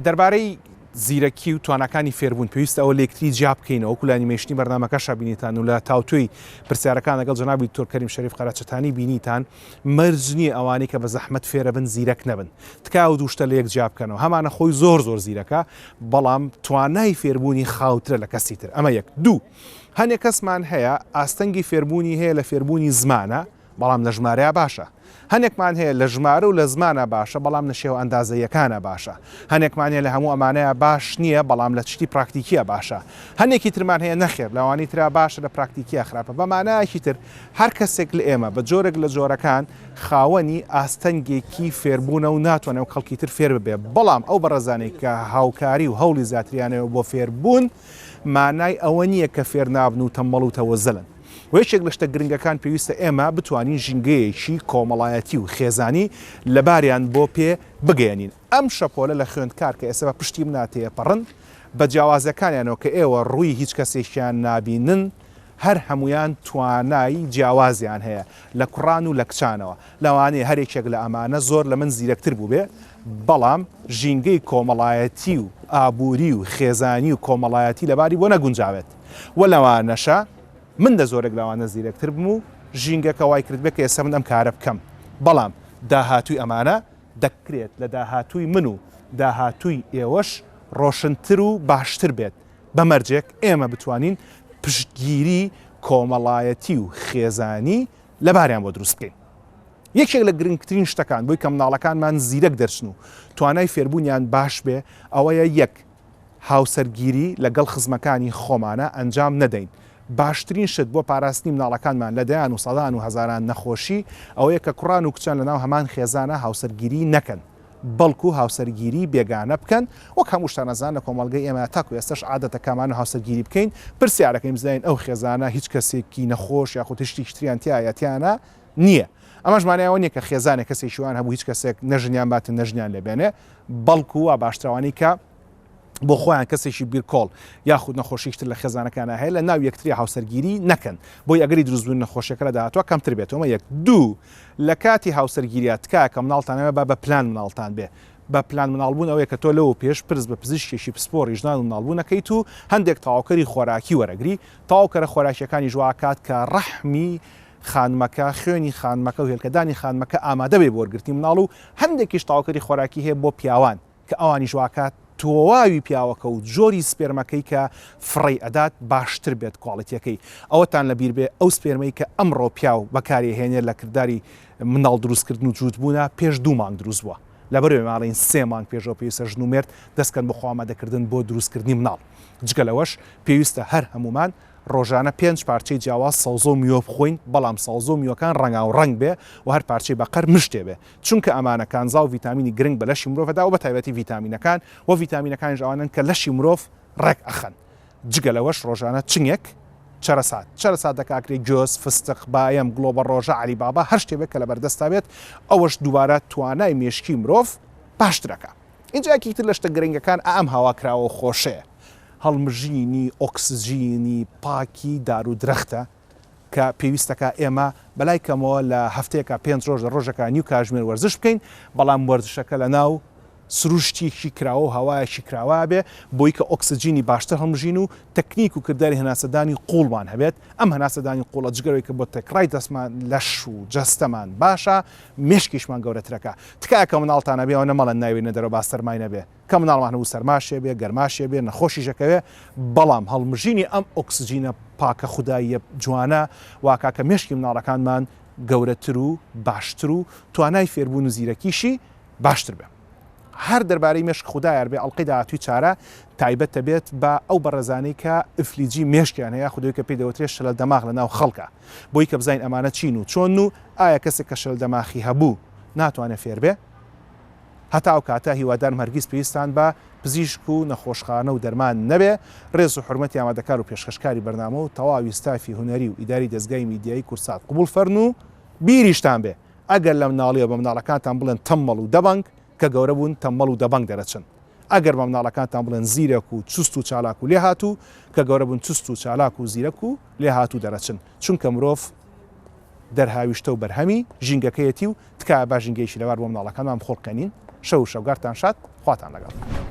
دەربارەی زیرەکی و توانەکانی فێربوون پێویستە ئەوە لێکتری جیا بکەینەوە وەکو نیمەشتنی بەرنامەکەشە بینیتان و لە تاوتوی پرسیارەکان لەگەڵ جەنابی دکتۆر کەریم شەریف قەراچەتانی بینیتان مەرج نییە ئەوانەی کە بە زەحمەت فێرە بن زیرەک نەبن تکا و دووشتە لە یەک جیا بکەنەوە هەمانە خۆی زۆر زیرەکە بەڵام توانای فێربوونی خاوترە لە کەسی تر ئەمە یەک دوو هەنێک کەسمان هەیە ئاستەنگی فێربوونی هەیە لە فێربوونی زمانە بەڵام لە ژمارەیە باشە هەنێکمان هەیە لە ژمارە و لە زمانە باشە بەڵام لە شێوە ئەندازەیەکانە باشە هەنێکمان هەیە لە هەموو ئەمانەیە باش نییە بەڵام لە تشتی پراکتیکیە باشە هەنێکی ترمان هەیە نەخێر لەوانی ترا باشە لە پراکتیکیە خراپە بەمانایەکی تر هەر کەسێک لە ئێمە بە جۆرێک لە جۆرەکان خاوەنی ئاستەنگێکی فێربوونە و ناتوانێت و خەڵکی تر فێر ببێ بەڵام ئەو بەڕێزانەی کە هاوکاری و هەوڵی زیاتریانەوە بۆ فێربوون مانای ئەوە نییە کە فێر نابن و تەمبەڵ و تەوەزەلن وەیەکێک لە شتە گرنگەکان پێویستە ئێمە بتوانین ژینگەیەکی کۆمەڵایەتی و خێزانی لەباریان بۆ پێ بگەێنین ئەم شەپۆلە لە خوێندکار کە ئێستا بە پشتی مناتەیە پەڕن بە جیاوازەکانیانەوە کە ئێوە ڕووی هیچ کەسێکیان نابینن هەر هەمویان توانایی جیاوازیان هەیە لە کوڕان و لە کچانەوە لەوانەیە هەرێکێک لە ئەمانە زۆر لە من زیرەکتر بوو بێ بەڵام ژینگەی کۆمەڵایەتی و ئابووری و خێزانی و کۆمەڵایەتی لەباری بۆ نەگونجاوێت وە لەوانەشە من دە زۆرێک لەوانە زیرەکتر بم و ژینگەکە وای کرد بێ کە ئێستا من ئەم کارە بکەم بەڵام داهاتووی ئەمانە دەکرێت لە داهاتووی من و داهاتووی ئێوەش ڕۆشنتر و باشتر بێت بەمەرجێک ئێمە بتوانین پشتگیری کۆمەڵایەتی و خێزانی لەباریان بۆ دروست بکەین یەکێک لە گرنگترین شتەکان بۆی کە مناڵەکانمان زیرەک دەرچن و توانای فێربوونیان باش بێ ئەوەیە یەک هاوسەرگیری لەگەڵ خزمەکانی خۆمانە ئەنجام نەدەین باشترین شت بۆ پاراستنی مناڵەکانمان لە دەیان و سەدان و هەزاران نەخۆشی ئەوەیە کە کوڕان و کچان لەناو هەمان خێزانە هاوسەرگیری نەکەن بەڵکو هاوسەرگیری بێگانە بکەن وەک هەموو شتانەزان لە کۆمەڵگەی ئێمە تاکو ئێستش عادەتەکەمان و هاوسەرگیری بکەین پرسیارەکەیم بزانین ئەو خێزانە هیچ کەسێکی نەخۆش یاخود تشتی شتریان تایەتیانە نییە ئەمەژمانیاوە نیە کە خێزانێک کەسێکیوان هەبوو هیچ کەسێک نەژنیان باتن نەژنیان لێبێنێ بەڵکو و باشتراوانی کە بۆ خۆیان کەسێکی بیرکۆڵ یاخود نەخۆشیشتر لە خێزانەکانە هەیە لە ناو یەکتری هاوسەرگیری نەکەن بۆی ئەگەری دروستبوون نەخۆشیەکە لە داهاتوە کەمتر بێتەوە یەک دوو لە کاتی هاوسەرگیریات تکایە کە مناڵتانەوە بە پلان مناڵتان بێ بە پلان مناڵبوون ئەوەیە کە تۆ لەوە پێش پرس بە پزیشکێکی پسپۆڕی ژنان و مناڵبوونەکەیت و هەندێک تاواکەری خۆراکی وەرەگری تاواکەرە خۆراکیەکانی ژواکات کە ڕەحمی خانمەکە خوێنی خانمەکە و هێلکەدانی خانمەکە ئامادە بێ بۆ وەرگرتی مناڵ و هەندێکیش تاواکەری خۆراکی هەیە بۆ پیاوان کە ئەوانی ژواکات تۆواوی پیاوەکە و جۆری سپێرمەکەی کە فڕی ئەدات باشتر بێت کواڵیتیەکەی ئەوەتان لەبیر بێ ئەو سپێرمەی کە ئەمڕۆ پیاو بەکاری هێنێت لە کردداری مناڵ دروستکردن و جووتبوونە پێش 2 مانگ دروست بووە لەبەرێ ماڵین 3 مانگ پێشەوە پێویستە ژن و مێرد دەستکەن بە خۆ ئامادەکردن بۆ دروستکردنی مناڵ جگە لەوەش پێویستە هەر هەمومان ڕۆژانە 5 پارچەی جیاواز سەوزە و میوە بخۆین بەڵام سەوزە و میوەکان ڕەنگا و ڕنگ بێ و هەر پارچەی بەقەر مشتێ بێ چونکە ئەمانەکان زاو ڤیتامینی گرنگ بە لەشی مرۆڤەدا و بە تایبەتی ڤیتامینەکان و ڤیتامینەکانیش ئەوانن کە لەشی مرۆڤ ڕێک ئەخەن جگە لەوەش ڕۆژانە چنگێک چەرە سات دەکاکرێ گۆز فستق باەم گڵۆبە ڕۆژە عەلیبابا هەر شتێ بێت کە لەبەردەستا بێت ئەوەش دووبارە توانای مێشکی مرۆڤ باشترەکە اینجا یەکێکتر لە شتە گرنگەکان ئەم هاواکراوە خۆشەیە هەڵمژینی ئۆکسجینی پاکی دار و درەختە کە پێویستەکە ئێمە بەلای کەمەوە لە هەفتەیەکە 5 ڕۆژ لە ڕۆژەکە نیو کاژمێر وەرزش بکەین بەڵام وەرزشەکە لە ناو سروشتێکی کراوە و هەوایەکی کراوە بێ بۆی کە ئۆکسجینی باشتر هەڵمژین و تەکنیک و کردداری هەناسەدانی قوڵمان هەبێت ئەم هەناسەدانی قوڵە جگەرەوەی کە بۆ تەکڕای دەستمان لەش و جەستەمان باشە مێشکیشمان گەورەترەکە تکایە کە مناڵتانە بێ ئەو نەمەڵەن ناوێنە دەرەوە با سەرمای نەبێ کە مناڵمان هەبوو سەرماشێ بێ گەرماشێ بێ نەخۆشیشەکەوێ بەڵام هەڵمژینی ئەم ئۆکسجینە پاکە خودداییە جوانە واکا کە مێشکی مناڵەکانمان گەورەتر و باشتر و توانای فێربوون و زیرەکیشی باشتر بێ هەر دەربارەی مێشک خوددایار بێ ئەڵلقەی داهاتووی چارە تایبەت دەبێت بە ئەو بەڕێزانەی کە ئفلیجی مێشکیان هەیە خودەوەی کە پێی دەوترێت شەلە دەماغ لە ناو خەڵکە بۆی کە بزین ئەمانە چین و چۆن و ئایا کەسێک کە شەل دەماخی هەبوو ناتوانێت فێر بێ هەتا ئەو کاتە هیوادارم هەرگیز پێویستان بە پزیشک و نەخۆشخانە و دەرمان نەبێ ڕێز و حرمەتی ئامادەکار و پێشکەشکاری بەرنامە و تەواوی ستافی هونەری و ئیداری دەستگای میدیایی کورسات قبول فەرن و بیریشتان بێ ئەگەر لە مناڵیەوە بە مناڵەکانتان بڵێن تەممەڵ و دەبنگ کە گەورە بوون تەممەڵ و دەبنگ دەرەچن ئەگەر بە مناڵەکانتان بڵێن زیرەک و چست و چالاک و لێ هاتوو کە گەورە بوون چست و چالاک و زیرەک و لێ هاتوو دەرەچن چونکە مرۆڤ دەرهاویشتە و بەرهەمی ژینگەکەیەتی و تکایە با ژینگەیشی لەوار بۆ مناڵەکانمان بخۆڵکەنین شەو شەوگارتان شاد خواتان لەگەڵ